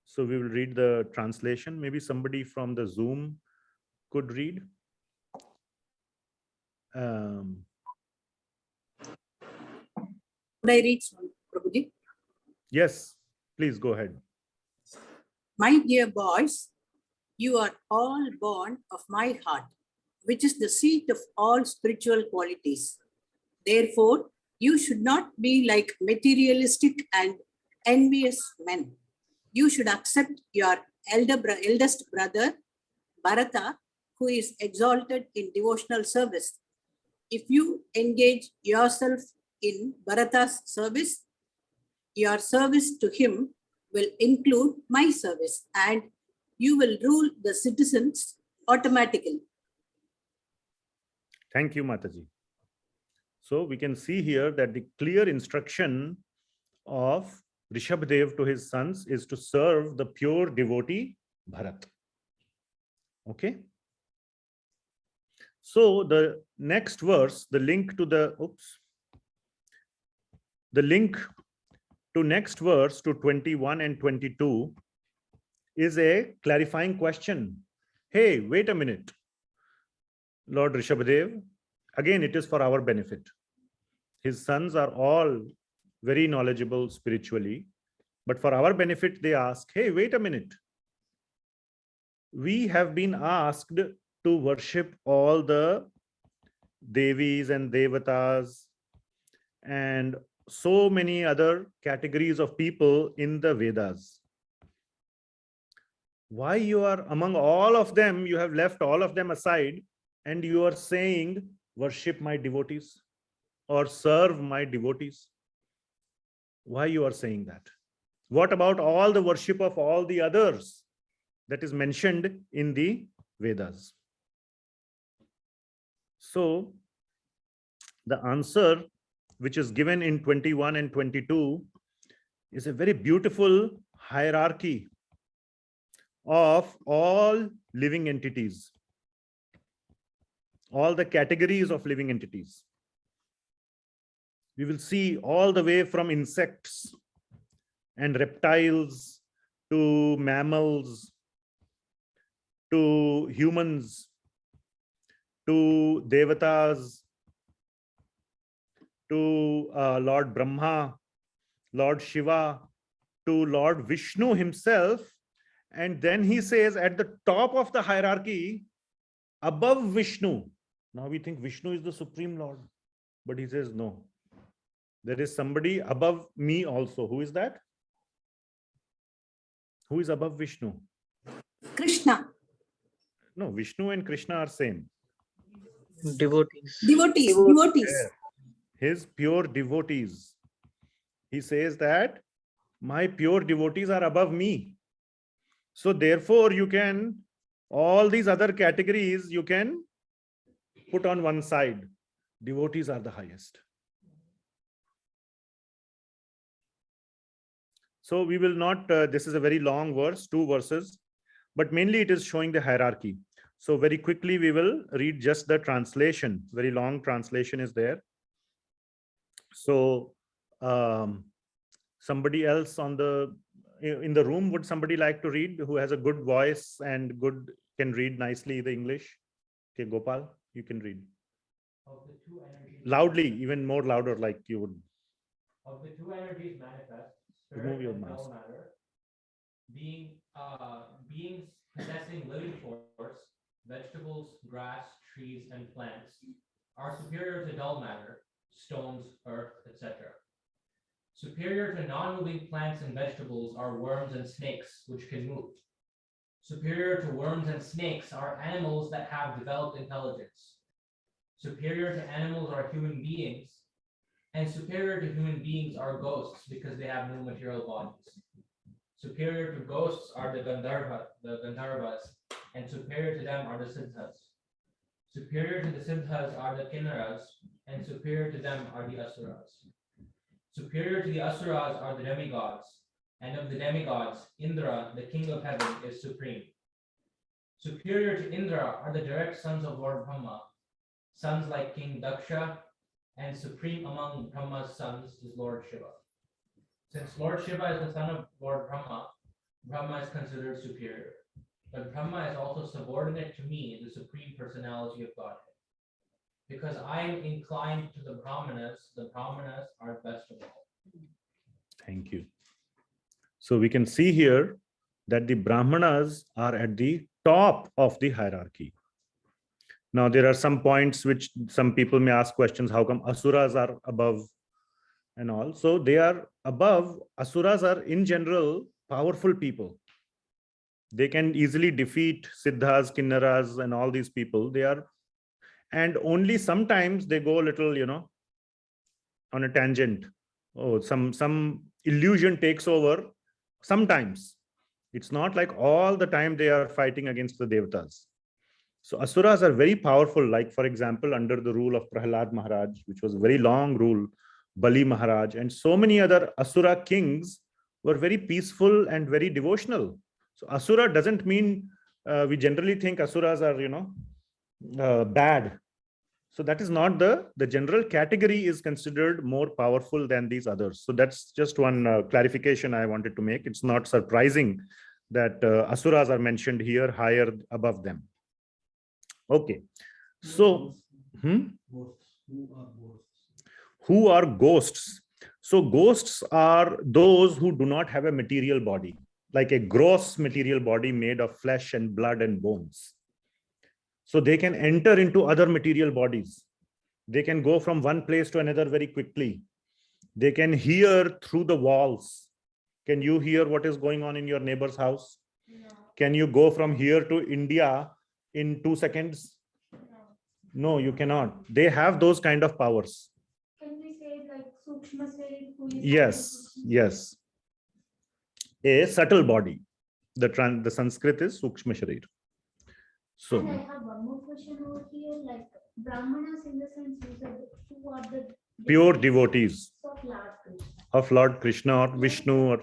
So we will read the translation. Maybe somebody from the Zoom could read. Could I read, Prabhuji? Yes, please go ahead. My dear boys, you are all born of my heart, which is the seat of all spiritual qualities. Therefore, you should not be like materialistic and envious men. You should accept your eldest brother, Bharata, who is exalted in devotional service. If you engage yourself in Bharata's service, your service to him will include my service and you will rule the citizens automatically. Thank you, Mataji. So we can see here that the clear instruction of Rishabhadev to his sons is to serve the pure devotee Bharat. Okay. So the next verse, the link to next verse to 21 and 22 is a clarifying question. Hey, wait a minute. Lord Rishabhadev, again, it is for our benefit. His sons are all very knowledgeable spiritually, but for our benefit, they ask, hey, wait a minute. We have been asked to worship all the devis and devatas and so many other categories of people in the Vedas. Why you are among all of them, you have left all of them aside and you are saying, worship my devotees or serve my devotees? Why you are saying that? What about all the worship of all the others that is mentioned in the Vedas. So the answer which is given in 21 and 22 is a very beautiful hierarchy of all living entities, all the categories of living entities. We will see all the way from insects and reptiles to mammals to humans to devatas to Lord Brahma, Lord Shiva, to Lord Vishnu himself. And then he says at the top of the hierarchy, above Vishnu. Now we think Vishnu is the Supreme Lord, but he says no. There is somebody above me also. Who is that? Who is above Vishnu? Krishna. No, Vishnu and Krishna are same. Devotees. Devotees. Devotees. His pure devotees. He says that my pure devotees are above me. So therefore you can, all these other categories you can put on one side. Devotees are the highest. So we will not, this is a very long verse, 2 verses, but mainly it is showing the hierarchy. So very quickly we will read just the translation. Very long translation is there. So somebody else in the room, would somebody like to read, who has a good voice and can read nicely the English? Okay, Gopal, you can read. Of the two energies, Loudly, even more louder, like you would. Of the two energies manifest, Remove spirit your and mask. dull matter, beings possessing living force, vegetables, grass, trees, and plants, are superior to dull matter, stones, earth, etc. Superior to non-moving plants and vegetables are worms and snakes, which can move. Superior to worms and snakes are animals that have developed intelligence. Superior to animals are human beings, and superior to human beings are ghosts because they have no material bodies. Superior to ghosts are the Gandharvas, and superior to them are the Siddhas. Superior to the Siddhas are the Kinnaras, and superior to them are the Asuras. Superior to the Asuras are the demigods, and of the demigods, Indra, the king of heaven, is supreme. Superior to Indra are the direct sons of Lord Brahma, sons like King Daksha, and supreme among Brahma's sons is Lord Shiva. Since Lord Shiva is the son of Lord Brahma, Brahma is considered superior. But Brahma is also subordinate to me, the supreme personality of Godhead. Because I am inclined to the Brahmanas are best of all. Thank you. So we can see here that the Brahmanas are at the top of the hierarchy. Now there are some points which some people may ask questions, how come Asuras are above and all? So they are above. Asuras are in general powerful people. They can easily defeat Siddhas, Kinnaras and all these people. They are, and only sometimes they go a little, on a tangent. Oh, some illusion takes over. Sometimes it's not like all the time they are fighting against the devatas. So Asuras are very powerful, like for example, under the rule of Prahlad Maharaj, which was a very long rule, Bali Maharaj, and so many other Asura kings were very peaceful and very devotional. So Asura doesn't mean, we generally think Asuras are, bad. So that is not the general category is considered more powerful than these others. So that's just one clarification I wanted to make. It's not surprising that Asuras are mentioned here higher above them. Okay, so who are ghosts? So ghosts are those who do not have a material body, like a gross material body made of flesh and blood and bones. So they can enter into other material bodies. They can go from one place to another very quickly. They can hear through the walls. Can you hear what is going on in your neighbor's house? No. Can you go from here to India in 2 seconds? No, you cannot. They have those kind of powers. Can we say like Sukshma Sharir? Yes. A subtle body. The Sanskrit is Sukshma Sharir. So And I have one more question over here, like Brahmanas in the sense who are the pure devotees of Lord Krishna. of Lord Krishna or Vishnu or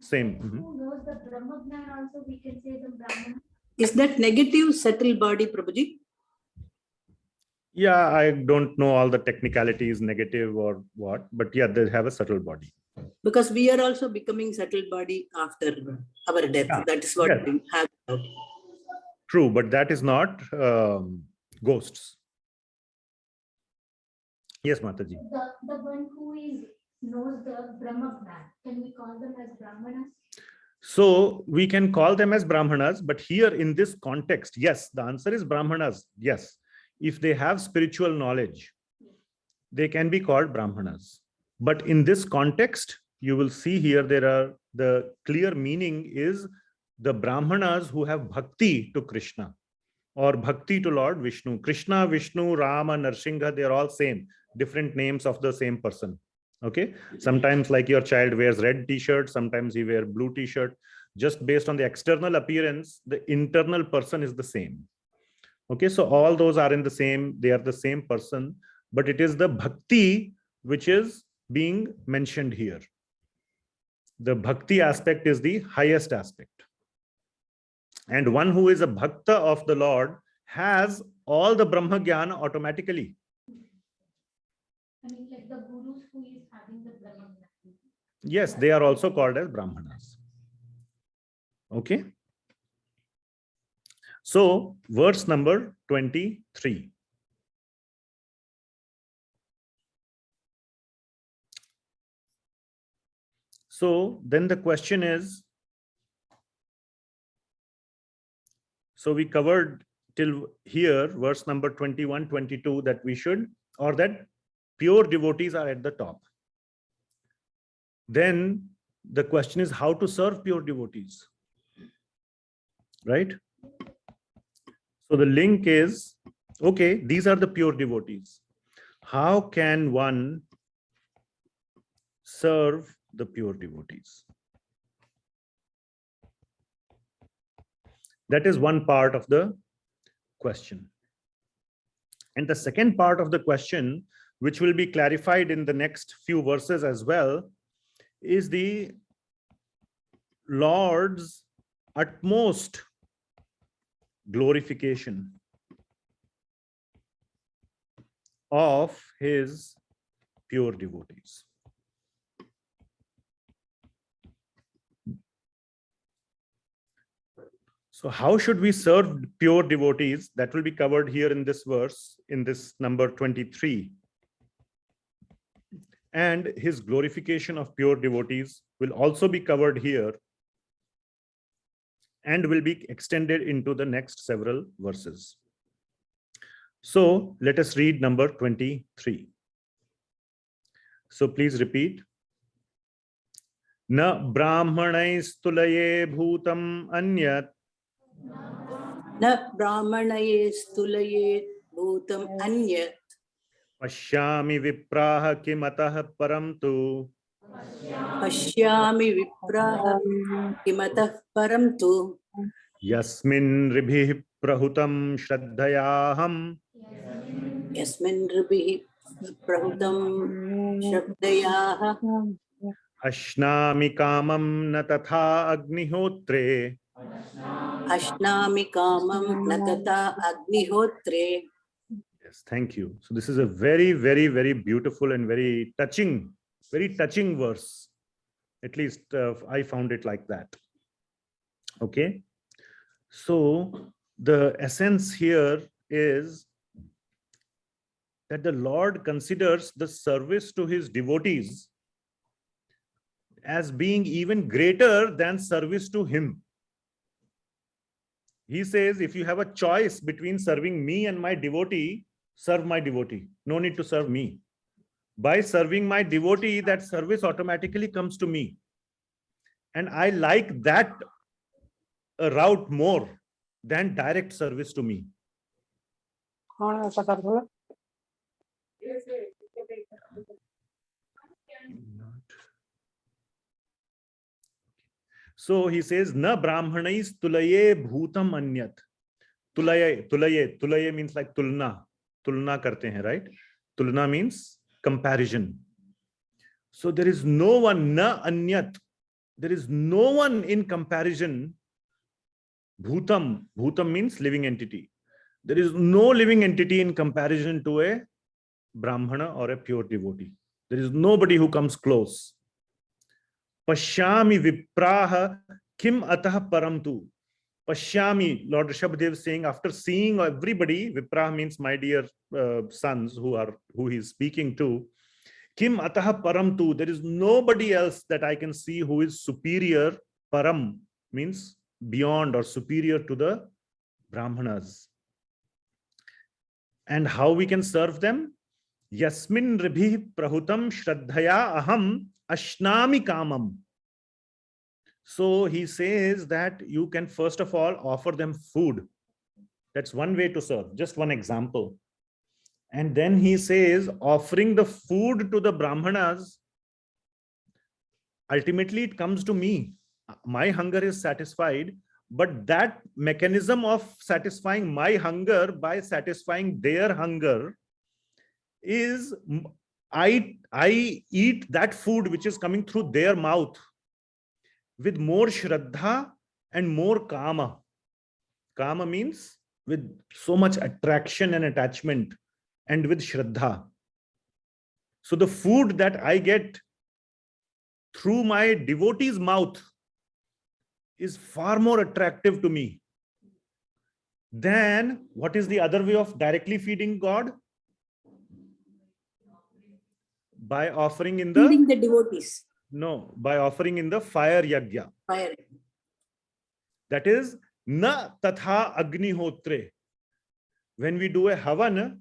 same. Who knows the Brahma Gnan also, we can say the Brahmana. Is that negative subtle body, Prabhuji? Yeah, I don't know all the technicalities, negative or what, but yeah, they have a subtle body. Because we are also becoming subtle body after our death. Yeah. That is what Yes. we have. True, but that is not ghosts. Yes, Mataji. The one who knows the Brahma Gnan, can we call them as Brahmanas? So we can call them as Brahmanas, but here in this context, yes, the answer is Brahmanas. Yes, if they have spiritual knowledge, they can be called Brahmanas. But in this context, you will see here the clear meaning is the Brahmanas who have bhakti to Krishna or bhakti to Lord Vishnu. Krishna, Vishnu, Rama, Narsingha, they are all same, different names of the same person. Okay, sometimes like your child wears red t-shirt, sometimes he wears blue t-shirt. Just based on the external appearance, the internal person is the same. Okay, so all those are in the same, they are the same person, but it is the bhakti which is being mentioned here. The bhakti aspect is the highest aspect. And one who is a bhakta of the Lord has all the Brahma Jnana automatically. I mean, like the gurus who is having the Brahma Gnan. Yes, they are also called as Brahmanas. Okay. So, verse number 23. So, then the question is, so we covered till here, verse number 21, 22, that we should, or that pure devotees are at the top. Then the question is how to serve pure devotees, right? So the link is, okay, these are the pure devotees. How can one serve the pure devotees? That is one part of the question. And the second part of the question, which will be clarified in the next few verses as well, is the Lord's utmost glorification of his pure devotees. So how should we serve pure devotees? That will be covered here in this verse, in this number 23. And his glorification of pure devotees will also be covered here and will be extended into the next several verses. So let us read number 23. So please repeat. Na brahmanais-tulaye bhutam anyat. Na brahmanaye stulaye bhutam anyat. Pashyami vipraha kimatah param tu. Pashyami vipraha kimatah param tu. Yasmin ribhi prahutam shraddhayaham. Yasmin ribhi prahutam shabdayaha. Ashnami kamam na tatha agnihotre. Ashnami kamam natata agnihotre. Yes, thank you. So this is a very, very, very beautiful and very touching verse. At least I found it like that. Okay. So the essence here is that the Lord considers the service to his devotees as being even greater than service to him. He says, if you have a choice between serving me and my devotee, serve my devotee. No need to serve me. By serving my devotee, that service automatically comes to me. And I like that route more than direct service to me. So he says, na brahmanais tulaye bhutam anyat. Tulaye means like tulna karte hain, right? Tulna means comparison. So there is no one, na anyat, there is no one in comparison. Bhutam means living entity. There is no living entity in comparison to a Brahmana or a pure devotee. There is nobody who comes close. Pashyami vipraha kim atah paramtu. Pashyami, Lord Rishabhadeva is saying, after seeing everybody, vipraha means my dear sons who he is speaking to, kim atah paramtu, there is nobody else that I can see who is superior. Param means beyond or superior to the Brahmanas. And how we can serve them? Yasmin ribhi prahutam shraddhaya aham ashnami kamam. So he says that you can first of all offer them food. That's one way to serve, just one example. And then he says offering the food to the Brahmanas, ultimately it comes to me. My hunger is satisfied, but that mechanism of satisfying my hunger by satisfying their hunger is I eat that food which is coming through their mouth with more shraddha and more kama. Kama means with so much attraction and attachment, and with shraddha. So the food that I get through my devotee's mouth is far more attractive to me than what is the other way of directly feeding God? By offering in feeding the devotees. No, by offering in the fire yagya. Fire. That is na tatha agnihotre. When we do a havan,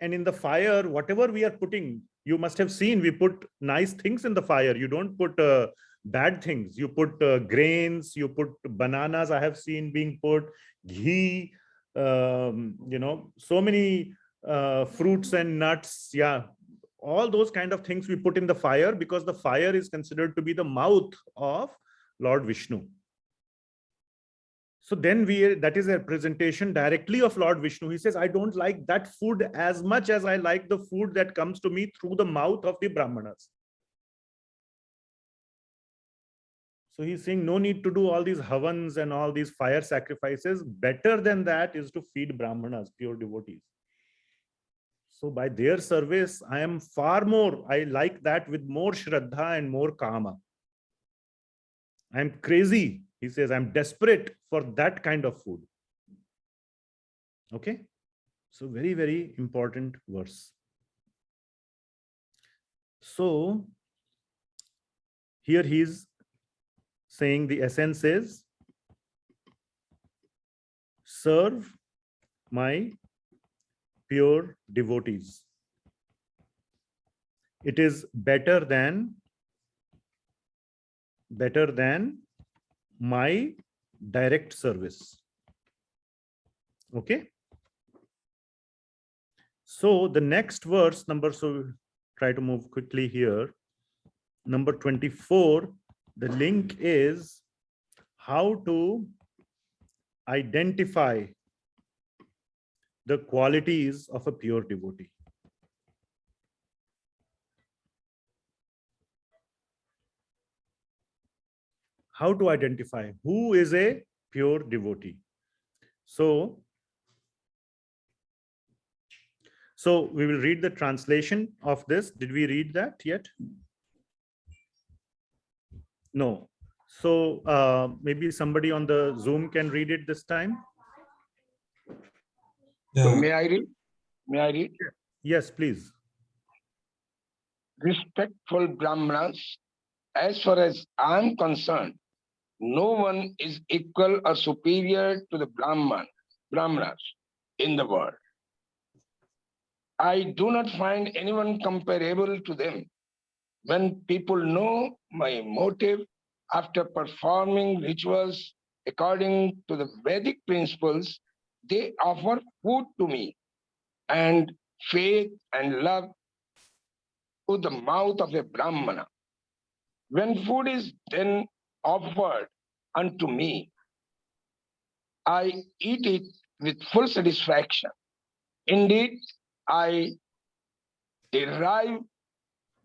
and in the fire, whatever we are putting, you must have seen we put nice things in the fire. You don't put bad things. You put grains, you put bananas, I have seen being put, ghee, so many fruits and nuts. Yeah, all those kind of things we put in the fire, because the fire is considered to be the mouth of Lord Vishnu. So then that is a representation directly of Lord Vishnu. He says, I don't like that food as much as I like the food that comes to me through the mouth of the Brahmanas. So he's saying no need to do all these havans and all these fire sacrifices. Better than that is to feed Brahmanas, pure devotees. So by their service, I like that with more shraddha and more kama. I'm crazy. He says, I'm desperate for that kind of food. Okay. So very, very important verse. So here he is saying the essence is serve my pure devotees. It is better than my direct service. Okay. So the next verse number, so try to move quickly here. Number 24, the link is how to identify the qualities of a pure devotee. How to identify who is a pure devotee. So we will read the translation of this. Did we read that yet? No. So maybe somebody on the Zoom can read it this time. So may I read? May I read? Yes, please. Respectful Brahmanas, as far as I am concerned, no one is equal or superior to the Brahmanas in the world. I do not find anyone comparable to them. When people know my motive after performing rituals according to the Vedic principles, they offer food to me, and faith and love to the mouth of a Brahmana. When food is then offered unto me, I eat it with full satisfaction. Indeed, I derive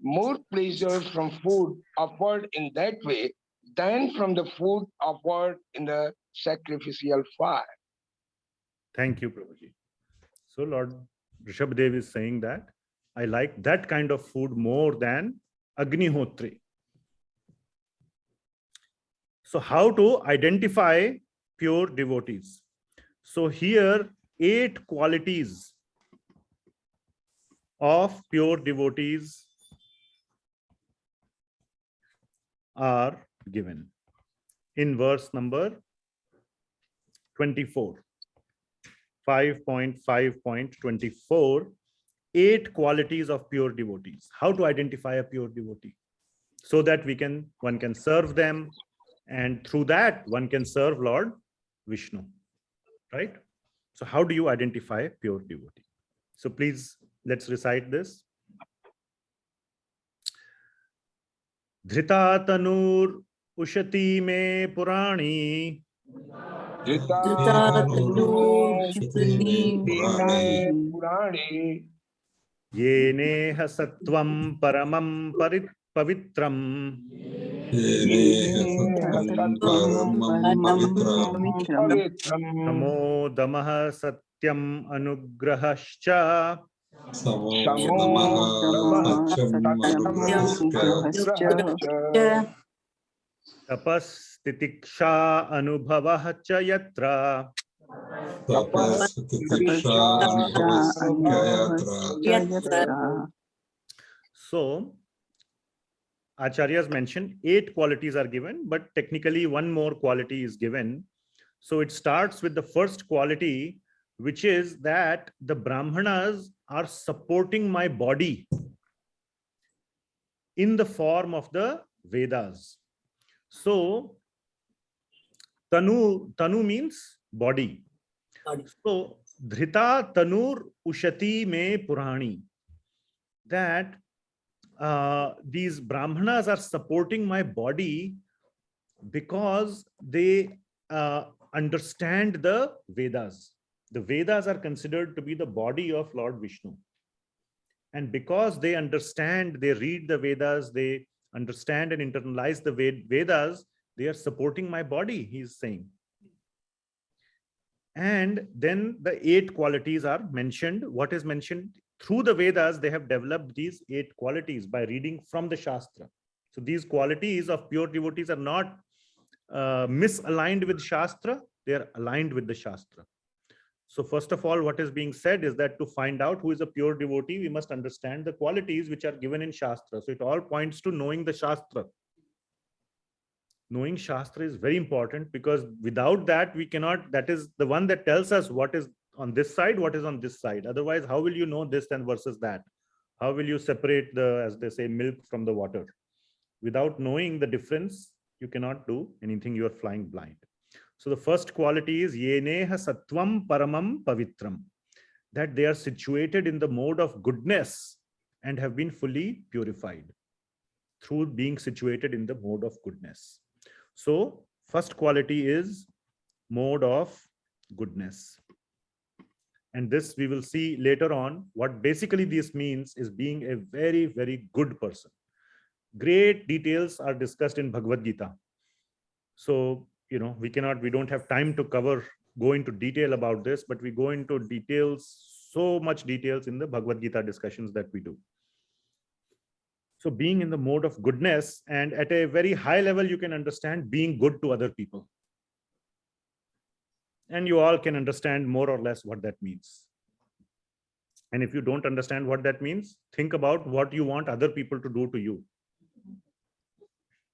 more pleasure from food offered in that way than from the food offered in the sacrificial fire. Thank you, Prabhuji. So Lord Rishabhadeva is saying that I like that kind of food more than Agnihotri. So how to identify pure devotees? So here 8 qualities of pure devotees are given in verse number 24. 5.5.24, 8 qualities of pure devotees. How to identify a pure devotee? So that one can serve them, and through that one can serve Lord Vishnu, right? So how do you identify a pure devotee? So please, let's recite this. Dhrita tanur ushati me purani yeneha sattvam paramam pavitram namo damah satyam anugrahascha tapas titiksha anubhavah cha yatra. So Acharyas mentioned 8 qualities are given, but technically one more quality is given. So it starts with the first quality, which is that the Brahmanas are supporting my body in the form of the Vedas. So Tanu means body. So Dhrita Tanur Ushati Me Purani, that these Brahmanas are supporting my body because they understand the Vedas. The Vedas are considered to be the body of Lord Vishnu. And because they understand, they read the Vedas, they understand and internalize the Vedas, they are supporting my body, he is saying. And then the 8 qualities are mentioned. What is mentioned? Through the Vedas, they have developed these 8 qualities by reading from the Shastra. So these qualities of pure devotees are not misaligned with Shastra, they are aligned with the Shastra. So first of all, what is being said is that to find out who is a pure devotee, we must understand the qualities which are given in Shastra. So it all points to knowing the Shastra. Knowing Shastra is very important, because without that, we cannot, that is the one that tells us what is on this side, what is on this side. Otherwise, how will you know this and versus that? How will you separate the, as they say, milk from the water? Without knowing the difference, you cannot do anything. You are flying blind. So the first quality is yeneha sattvam paramam pavitram, that they are situated in the mode of goodness and have been fully purified through being situated in the mode of goodness. So first quality is mode of goodness. And this we will see later on. What basically this means is being a very, very good person. Great details are discussed in Bhagavad Gita. So, we don't have time to go into detail about this, but we go into details, so much details in the Bhagavad Gita discussions that we do. So being in the mode of goodness, and at a very high level, you can understand being good to other people. And you all can understand more or less what that means. And if you don't understand what that means, think about what you want other people to do to you.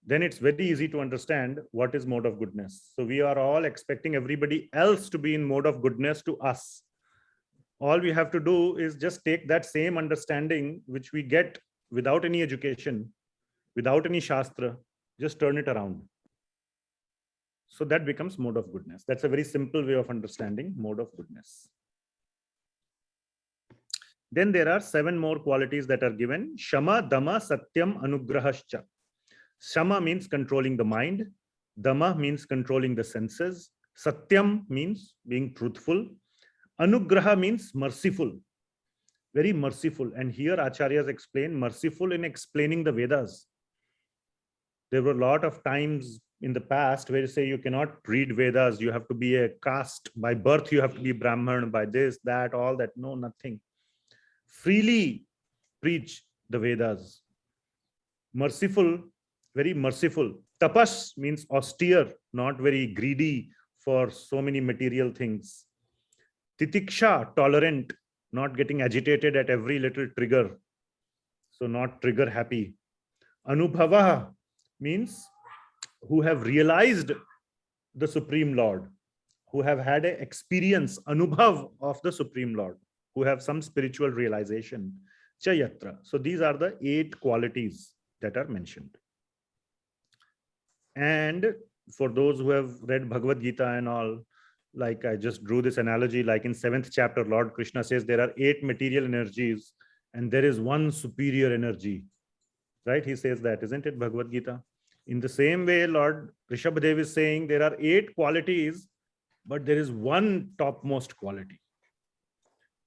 Then it's very easy to understand what is mode of goodness. So we are all expecting everybody else to be in mode of goodness to us. All we have to do is just take that same understanding which we get without any education, without any shastra, just turn it around. So that becomes mode of goodness. That's a very simple way of understanding mode of goodness. Then there are 7 more qualities that are given. Shama, Dama, Satyam, Anugrahascha. Shama means controlling the mind. Dama means controlling the senses. Satyam means being truthful. Anugraha means merciful, very merciful. And here Acharyas explain merciful in explaining the Vedas. There were a lot of times in the past where you say you cannot read Vedas, you have to be a caste, by birth you have to be Brahman, by this, that, all that. No, nothing. Freely preach the Vedas. Merciful, very merciful. Tapas means austere, not very greedy for so many material things. Titiksha, tolerant, not getting agitated at every little trigger. So not trigger happy. Anubhava means who have realized the Supreme Lord, who have had an experience, anubhav of the Supreme Lord, who have some spiritual realization. Chayatra. So these are the 8 qualities that are mentioned. And for those who have read Bhagavad Gita and all, like I just drew this analogy, like in 7th chapter, Lord Krishna says there are 8 material energies and there is one superior energy, right? He says that, isn't it, Bhagavad Gita? In the same way, Lord Rishabhadeva is saying there are 8 qualities, but there is one topmost quality.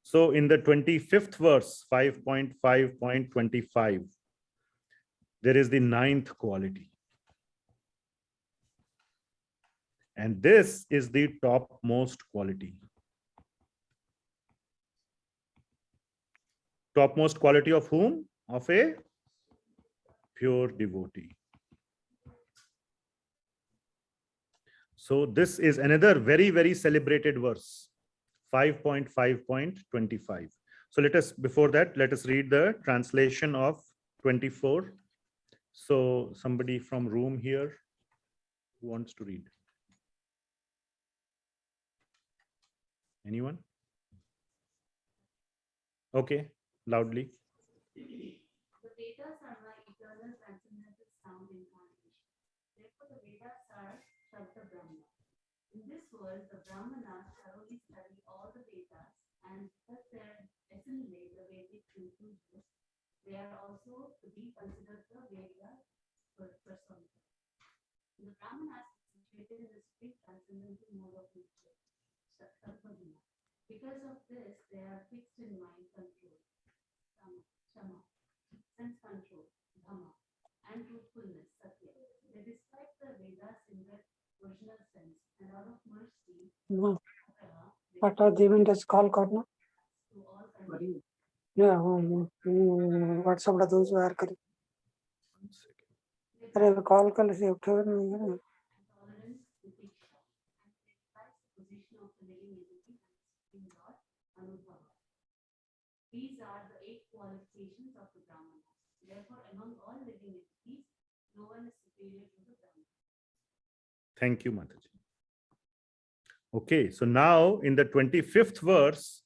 So in the 25th verse, 5.5.25, there is the 9th quality. And this is the topmost quality. Topmost quality of whom? Of a pure devotee. So this is another very, very celebrated verse, 5.5.25. So let us, before that, let us read the translation of 24. So somebody from room here who wants to read. Anyone? Okay, loudly. The Vedas are my eternal transcendental sound incarnation. Therefore, the Vedas are Shabda Brahma. In this world, the Brahmanas thoroughly study all the Vedas and thus their assimilate the Vedic conclusions. They are also to be considered the Veda persona. The Brahmanas are situated in the supreme transcendental mode of nature. Because of this, they are fixed in mind control, shama, sense control, dhamma, and truthfulness, satya. They describe the Vedas in their original sense, and out of mercy, No. What are the events call करना? Yeah, WhatsApp La those who are करें. अरे call कर ले उठे नहीं. These are the 8 qualifications of the Brahmanas. Therefore, among all living entities, no one is superior to the Brahmanas. Thank you, Mataji. Okay, so now in the 25th verse,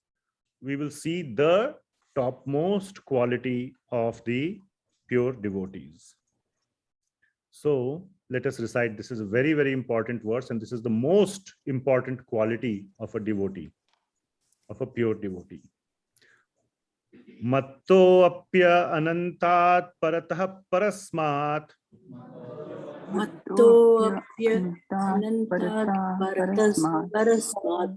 we will see the topmost quality of the pure devotees. So let us recite. This is a very, very important verse, and this is the most important quality of a devotee, of a pure devotee. Matto apya anantat paratah parasmat. Matto apya anantat parasmat.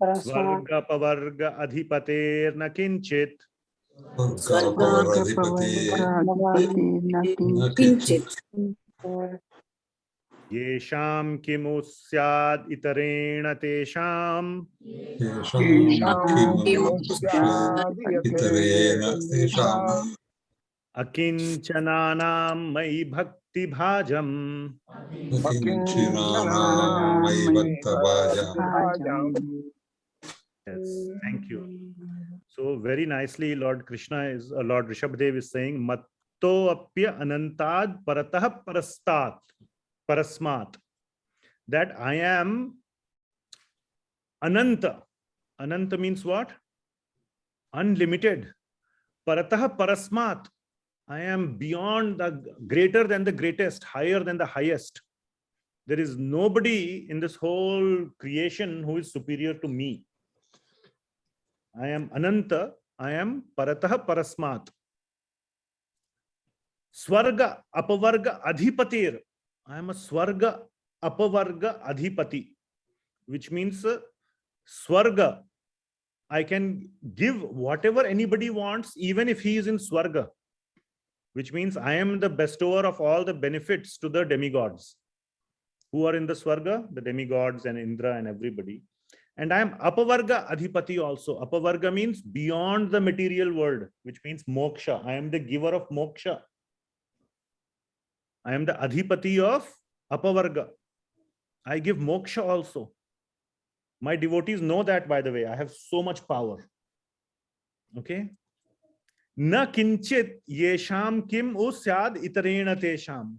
Svarga pavarga adhipater na kinchit. Yesham kimu syad iterena tesham. Akinchananam mai bhakti bhajam. Yes, thank you. So very nicely, Lord Krishna is, Lord Rishabhadeva is saying, Matto apya anantad paratah parasmat. That I am ananta. Ananta means what? Unlimited. Paratah parasmat. I am beyond the greater than the greatest, higher than the highest. There is nobody in this whole creation who is superior to me. I am Ananta, I am Paratah Parasmat. Swarga Apavarga Adhipatir. I am a Swarga Apavarga Adhipati, which means Swarga, I can give whatever anybody wants, even if he is in Swarga, which means I am the bestower of all the benefits to the demigods who are in the Swarga, the demigods and Indra and everybody. And I am Apavarga Adhipati also. Apavarga means beyond the material world, which means moksha. I am the giver of moksha. I am the Adhipati of Apavarga. I give moksha also. My devotees know that, by the way. I have so much power. Okay. Na kinchit yesham kim usyad itarena tesham.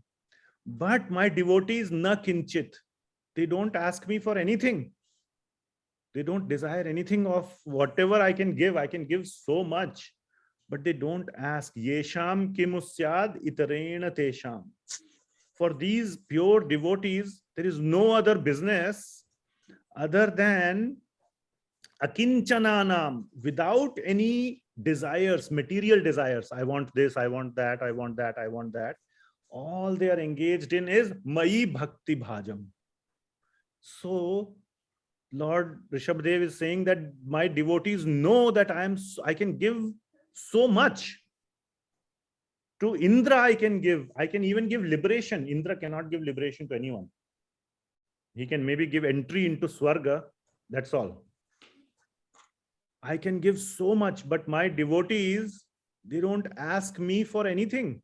But my devotees na kinchit. They don't ask me for anything. They don't desire anything of whatever I can give. I can give so much, but they don't ask. Yesham kimusyad itarena tesham. For these pure devotees, there is no other business other than akinchananam, without any desires, material desires. I want this, I want that, I want that, I want that. All they are engaged in is Mai Bhakti Bhajam. So Lord Rishabhadeva is saying that my devotees know that I can give so much. To Indra I can even give liberation. Indra cannot give liberation to anyone. He can maybe give entry into Swarga, that's all. I can give so much, but my devotees, they don't ask me for anything.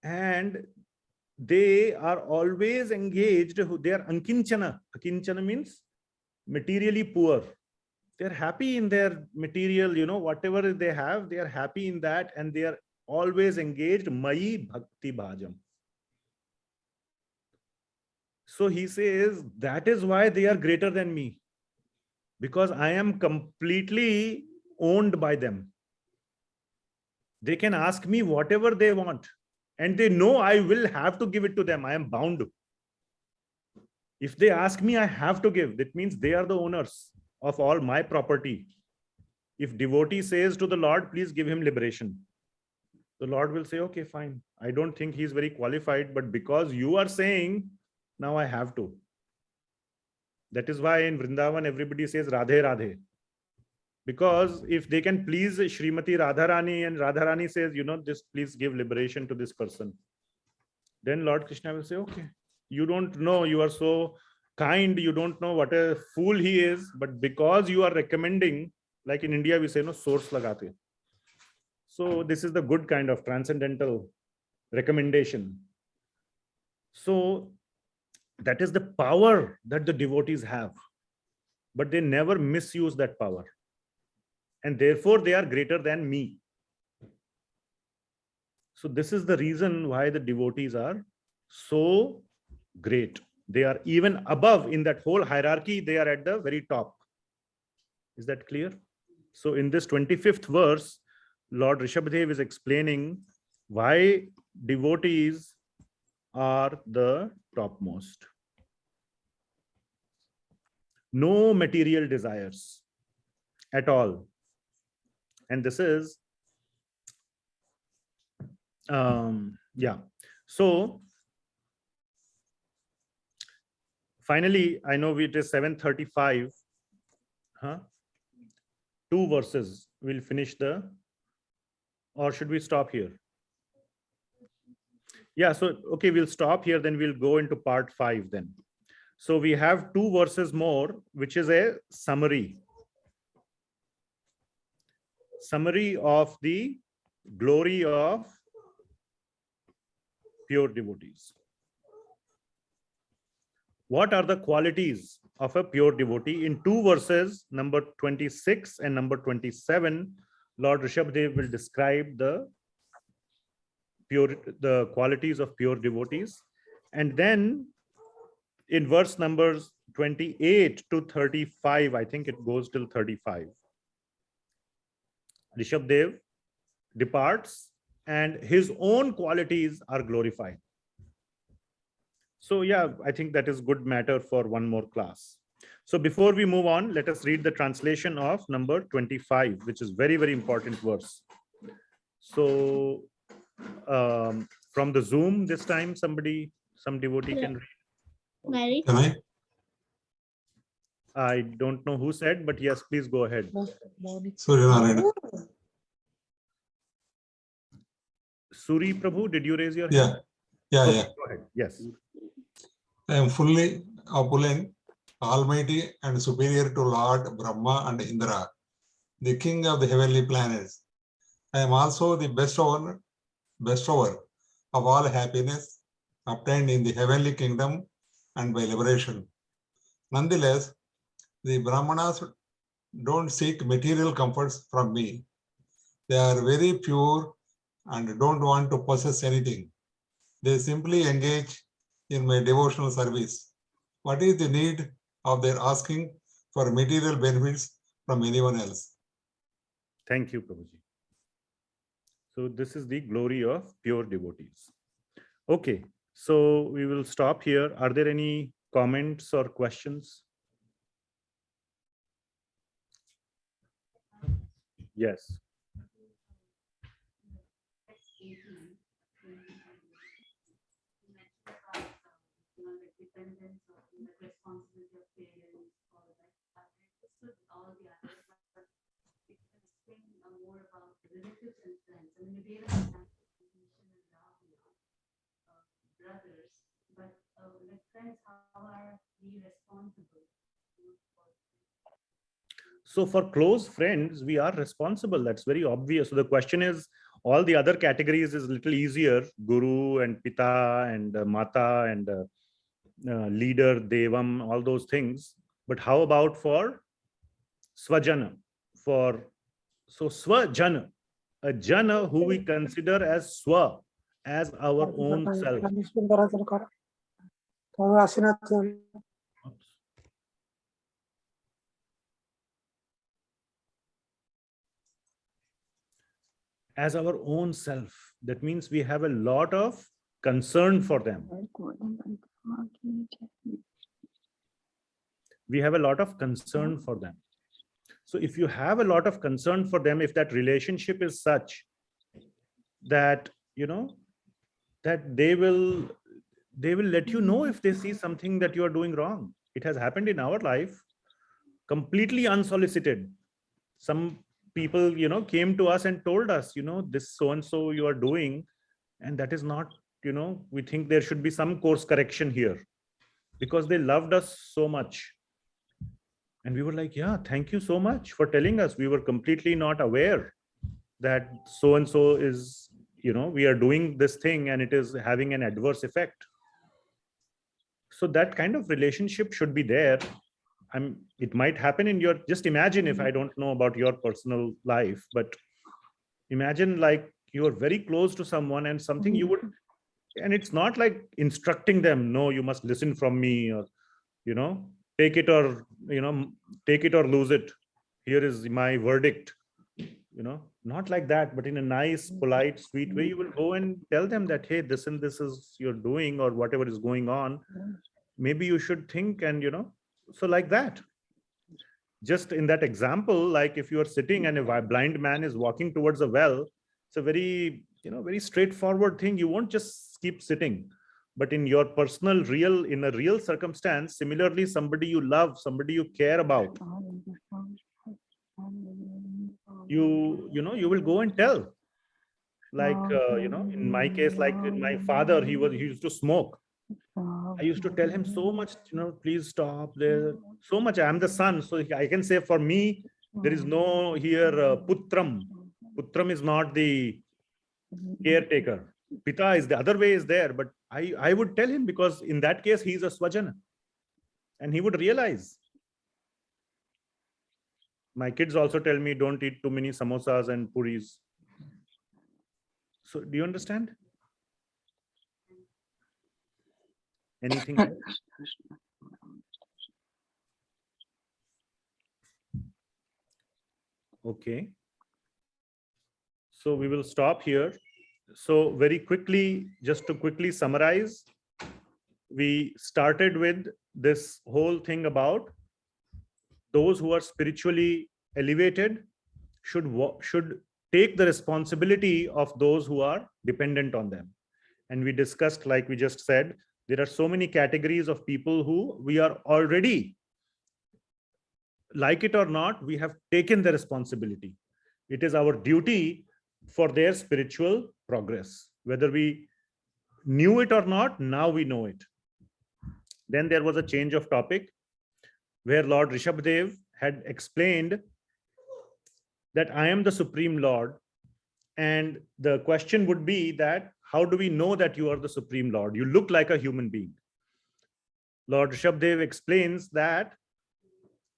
And they are always engaged. They are ankinchana. Akinchana means materially poor. They're happy in their material, whatever they have, they are happy in that, and they are always engaged. Mai Bhakti Bhajam. So he says that is why they are greater than me, because I am completely owned by them. They can ask me whatever they want, and they know I will have to give it to them. I am bound. If they ask me, I have to give. That means they are the owners of all my property. If devotee says to the Lord, please give him liberation, the Lord will say, okay, fine. I don't think he is very qualified, but because you are saying, now I have to. That is why in Vrindavan, everybody says Radhe Radhe. Because if they can please Srimati Radharani, and Radharani says, this, please give liberation to this person, then Lord Krishna will say, okay, you don't know, you are so kind, you don't know what a fool he is, but because you are recommending, like in India we say, no, source lagate. So this is the good kind of transcendental recommendation. So that is the power that the devotees have, but they never misuse that power. And therefore they are greater than me. So this is the reason why the devotees are so great. They are even above in that whole hierarchy. They are at the very top. Is that clear? So in this 25th verse, Lord Rishabhadeva is explaining why devotees are the topmost. No material desires at all. And this is, So finally, I know it is 7:35. Two verses. We'll finish or should we stop here? Yeah, so, okay, we'll stop here, then we'll go into part 5 then. So we have 2 verses more, which is a summary. Summary of the glory of pure devotees. What are the qualities of a pure devotee? In 2 verses, number 26 and number 27, Lord Rishabhadeva will describe the qualities of pure devotees. And then in verse numbers 28 to 35, I think it goes till 35, Rishabhadeva departs and his own qualities are glorified. So yeah, I think that is good matter for one more class. So before we move on, let us read the translation of number 25, which is very, very important verse. So from the Zoom this time, some devotee can read. Mary? I don't know who said, but yes, please go ahead. Suryanarayana. Suri Prabhu, did you raise your Yeah, hand? yeah, Okay, yeah. go ahead. Yes. I am fully opulent, almighty, and superior to Lord Brahma and Indra, the king of the heavenly planets. I am also the bestower of all happiness obtained in the heavenly kingdom and by liberation. Nonetheless, the Brahmanas don't seek material comforts from me. They are very pure and don't want to possess anything. They simply engage in my devotional service. What is the need of their asking for material benefits from anyone else? Thank you, Prabhuji. So this is the glory of pure devotees. Okay, so we will stop here. Are there any comments or questions? Yes. Dependence or the responsibility of parents or like I've understood all the others, but if you can explain more about relatives and friends. I mean, we understand recognition and love brothers, but like friends, how are we responsible? So for close friends, we are responsible. That's very obvious. So the question is, all the other categories is a little easier. Guru and Pita and Mata and leader, Devam, all those things. But how about for Svajana? So Svajana, a Jana who we consider as Swa, as our own self. As our own self. That means we have a lot of concern for them. We have a lot of concern for them. So if you have a lot of concern for them, if that relationship is such that, that they will let you know if they see something that you are doing wrong. It has happened in our life, completely unsolicited. Some people, came to us and told us, this so-and-so you are doing, and that is not, we think there should be some course correction here, because they loved us so much. And we were like, yeah, thank you so much for telling us. We were completely not aware that so-and-so is, we are doing this thing and it is having an adverse effect. So that kind of relationship should be there. It might happen in your, just imagine, if I don't know about your personal life, but imagine like you are very close to someone and something you would, and it's not like instructing them, no, you must listen from me, or, take it or, take it or lose it. Here is my verdict, not like that, but in a nice, polite, sweet way, you will go and tell them that, hey, this and this is you're doing, or whatever is going on. Maybe you should think, and, so like that. Just in that example, like if you are sitting and a blind man is walking towards a well, it's a very, very straightforward thing. You won't just keep sitting. But in your personal, in a real circumstance, similarly, somebody you love, somebody you care about, you will go and tell. Like, in my case, like my father, he used to smoke. I used to tell him so much, please stop there. So much. I'm the son, so I can say for me, there is no here putram. Putram is not the caretaker. Pita is the other way is there, but I would tell him, because in that case, he's a swajana. And he would realize. My kids also tell me, don't eat too many samosas and puris. So do you understand? Anything else? Okay. So we will stop here. So very quickly, just to quickly summarize, we started with this whole thing about those who are spiritually elevated should take the responsibility of those who are dependent on them. And we discussed, like we just said, there are so many categories of people who we are already like it or not, we have taken the responsibility. It is our duty for their spiritual progress. Whether we knew it or not, now we know it. Then there was a change of topic where Lord Rishabhadeva had explained that I am the Supreme Lord. And the question would be that, how do we know that you are the Supreme Lord? You look like a human being. Lord Rishabhadeva explains that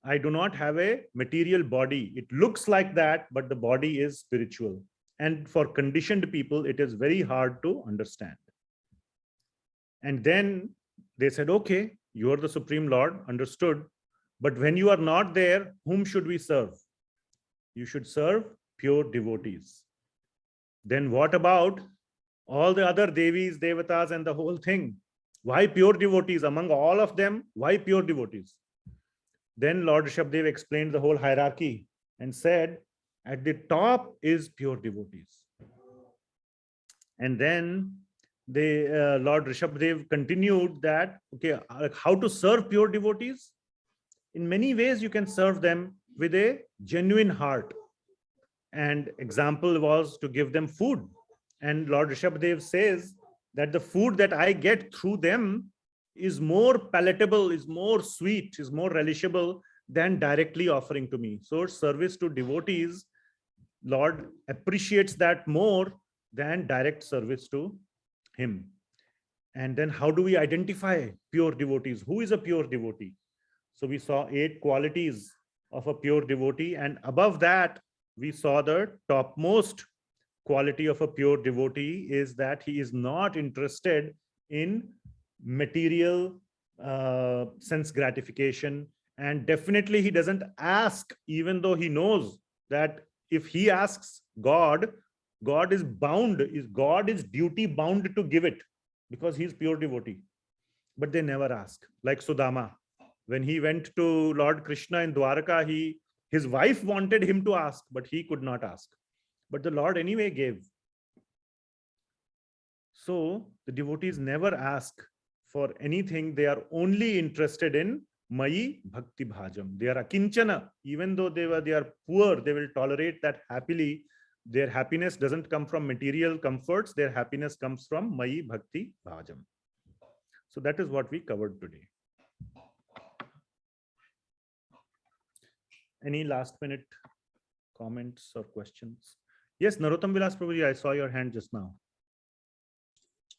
I do not have a material body. It looks like that, but the body is spiritual. And for conditioned people, it is very hard to understand. And then they said, okay, you are the Supreme Lord, understood. But when you are not there, whom should we serve? You should serve pure devotees. Then what about all the other Devis, Devatas, and the whole thing? Why pure devotees? Among all of them, why pure devotees? Then Lord Rishabhadeva explained the whole hierarchy and said, at the top is pure devotees. And then Lord Rishabhadeva continued that, okay, how to serve pure devotees? In many ways, you can serve them with a genuine heart. And example was to give them food. And Lord Rishabhadeva says that the food that I get through them is more palatable, is more sweet, is more relishable than directly offering to me. So service to devotees, Lord appreciates that more than direct service to him. And then how do we identify pure devotees? Who is a pure devotee? So we saw 8 qualities of a pure devotee, and above that, we saw the topmost quality of a pure devotee is that he is not interested in material sense gratification, and definitely he doesn't ask, even though he knows that if he asks God, God is bound, God is duty bound to give it because he's pure devotee. But they never ask. Like Sudama, when he went to Lord Krishna in Dwaraka, his wife wanted him to ask, but he could not ask. But the Lord anyway gave. So the devotees never ask for anything. They are only interested in Mayi Bhakti Bhajam. They are akinchana. Even though they are poor, they will tolerate that happily. Their happiness doesn't come from material comforts. Their happiness comes from Mayi Bhakti Bhajam. So that is what we covered today. Any last minute comments or questions? Yes, Narottam Vilas Prabhuji, I saw your hand just now.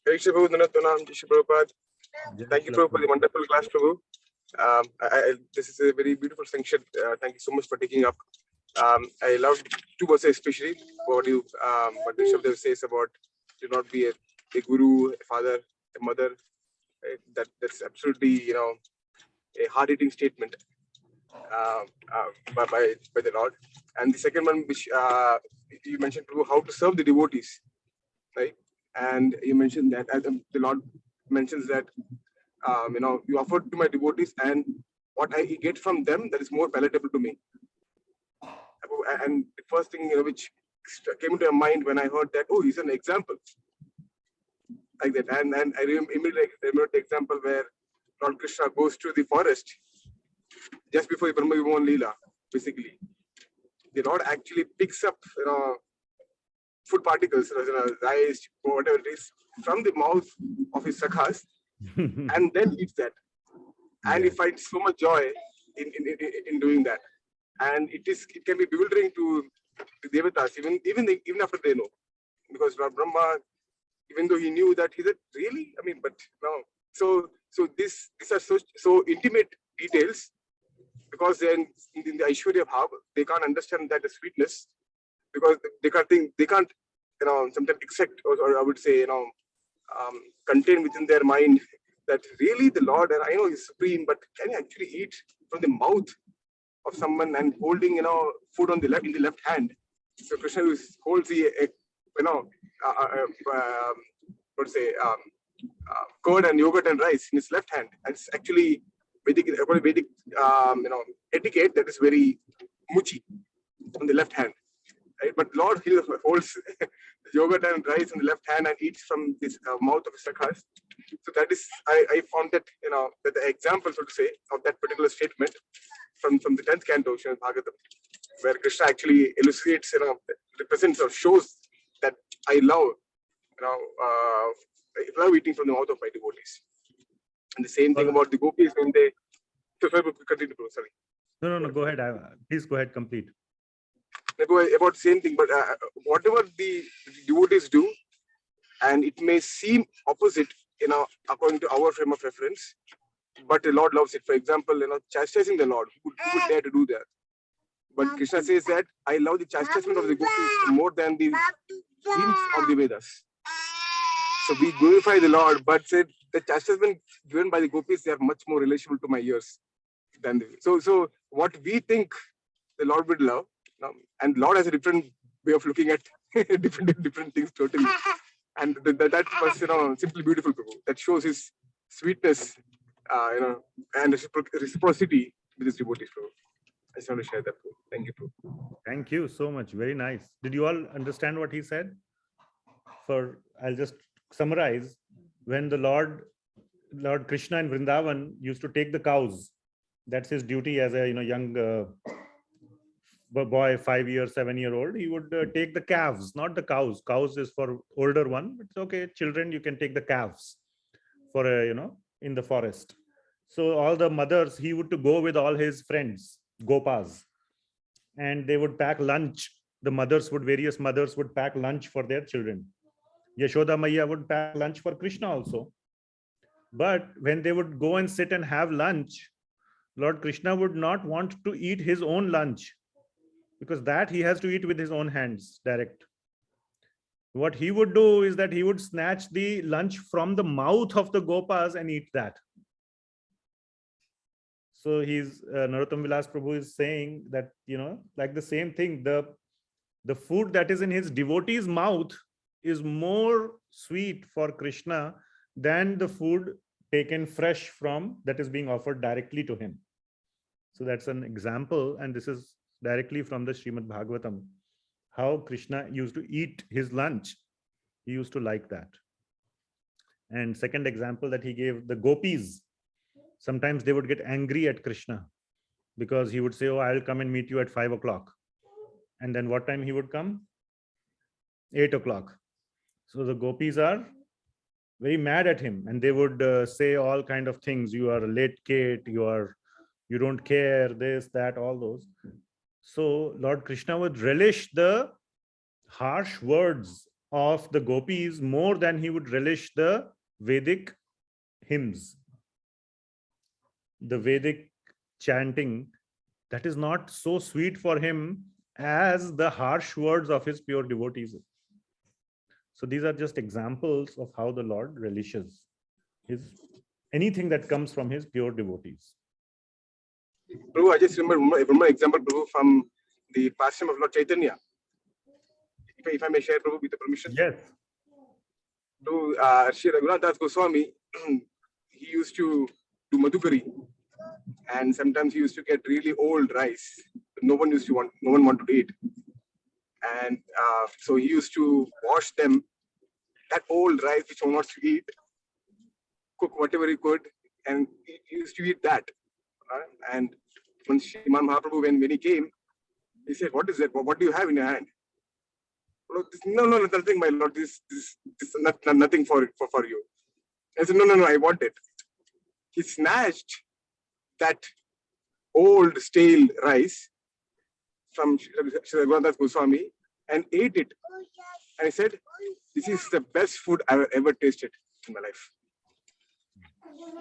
Thank you, Prabhupada. Thank you, Prabhu, for the wonderful class, Prabhu. This is a very beautiful section. Thank you so much for taking up. I love 2 verses, especially what Rishabhadeva says about to not be a guru, a father, a mother. That's absolutely, a hard-hitting statement by the Lord. And the second one, which you mentioned, Prabhu, how to serve the devotees, right? And you mentioned that the Lord mentions that you offer to my devotees, and what I get from them, that is more palatable to me. And the first thing which came into my mind when I heard that, oh, he's an example like that. And I immediately remember the example where Lord Krishna goes to the forest just before the Brahma Vimohan Lila. Basically, the Lord actually picks up food particles, rice, whatever it is, from the mouth of his sakhas and then eats that. And he finds so much joy in doing that. And it can be bewildering to the devatas, even after they know. Because Lord Brahma, even though he knew that, he said, really? I mean, but no. So these are so intimate details, because then in the Aishwarya Bhav, they can't understand that the sweetness, because they can't sometimes accept, or I would say, contain within their mind that really the Lord, and I know he's supreme, but can he actually eat from the mouth of someone and holding, food in the left hand? So Krishna holds the, curd and yogurt and rice in his left hand. And it's actually Vedic etiquette that is very muchi on the left hand. Right? But Lord, he holds yogurt and rice in the left hand and eats from this mouth of his sakhas. So that is, I found that, that the example, so to say, of that particular statement from the 10th canto, Srimad Bhagavatam, where Krishna actually elucidates, represents or shows that I love, love eating from the mouth of my devotees. And the same thing about the gopis when they. So continue, bro. Sorry. No. Go ahead. Please go ahead. Complete. About the same thing, but whatever the devotees do, and it may seem opposite, according to our frame of reference, but the Lord loves it. For example, chastising the Lord, who would dare to do that? But Krishna says that I love the chastisement of the gopis more than the hymns of the Vedas. So we glorify the Lord, but said the chastisement given by the gopis, they are much more relatable to my ears than the. So what we think the Lord would love, and Lord has a different way of looking at different things totally. And that was, simply beautiful, Prabhu. That shows his sweetness, and reciprocity with his devotees, Prabhu. I just want to share that, Prabhu. Thank you, Prabhu. Thank you so much. Very nice. Did you all understand what he said? I'll just summarize. When the Lord Krishna in Vrindavan used to take the cows, that's his duty as a young boy, 5-7-year-old. He would take the calves, not the cows. Cows is for older one. It's okay, children, you can take the calves for in the forest. So all the mothers, he would to go with all his friends, gopas, and they would pack lunch. Various mothers would pack lunch for their children. Yashoda Maiya would pack lunch for Krishna also. But when they would go and sit and have lunch, Lord Krishna would not want to eat his own lunch, because that he has to eat with his own hands direct. What he would do is that he would snatch the lunch from the mouth of the gopas and eat that. So he's Narottam Vilas Prabhu is saying that, like the same thing, the food that is in his devotee's mouth is more sweet for Krishna than the food taken fresh from that is being offered directly to him. So that's an example, and this is directly from the Srimad Bhagavatam, how Krishna used to eat his lunch. He used to like that. And second example that he gave, the gopis, sometimes they would get angry at Krishna because he would say, oh, I'll come and meet you at 5 o'clock. And then what time he would come? 8 o'clock. So the gopis are very mad at him, and they would say all kind of things. You are a late kid, you don't care, this, that, all those. So Lord Krishna would relish the harsh words of the gopis more than he would relish the Vedic hymns. The Vedic chanting, that is not so sweet for him as the harsh words of his pure devotees. So these are just examples of how the Lord relishes anything that comes from his pure devotees. Prabhu, I just remember an example, Prabhu, from the pastime of Lord Chaitanya. If I may share, Prabhu, with the permission. Yes. To Sri Raghunath Das Goswami, he used to do Madhukari, and sometimes he used to get really old rice. No one wanted to eat, and so he used to wash them, that old rice which one wants to eat, cook whatever he could, and he used to eat that. And when Srimad Mahaprabhu, when he came, he said, "What is that? What do you have in your hand?" No, nothing, my lord. This is nothing for you. I said, no, I want it. He snatched that old stale rice from Sri Raghunath Goswami and ate it. And he said, "This is the best food I've ever tasted in my life."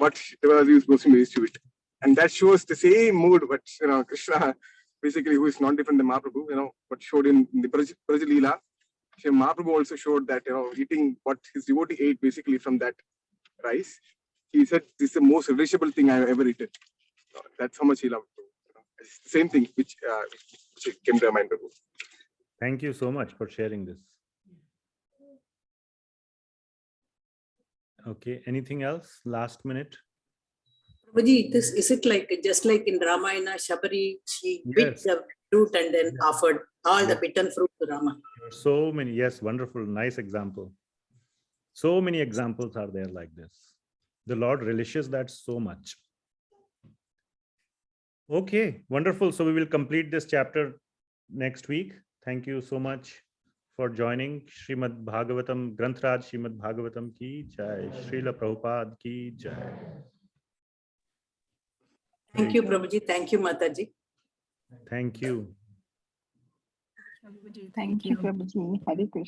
But Devotee Goswami used to eat. And that shows the same mood, but Krishna, basically, who is not different than Mahaprabhu, but showed in the Braj Lila. Mahaprabhu also showed that, eating what his devotee ate basically from that rice. He said, "This is the most relishable thing I've ever eaten." That's how much he loved. It's the same thing which came to my mind, Prabhu. Thank you so much for sharing this. Okay, anything else? Last minute. Prabhuji, is it like just like in Ramayana, Shabari, she bit the fruit and then offered all the bitten fruit to Rama? So many, yes, wonderful, nice example. So many examples are there like this. The Lord relishes that so much. Okay, wonderful. So we will complete this chapter next week. Thank you so much for joining. Srimad Bhagavatam, Granth-raj Srimad Bhagavatam ki jai. Srila Prabhupada ki jai. Thank you, Prabhuji. Thank you, Mataji. Thank you. Thank you. Prabhuji. Hare Krishna.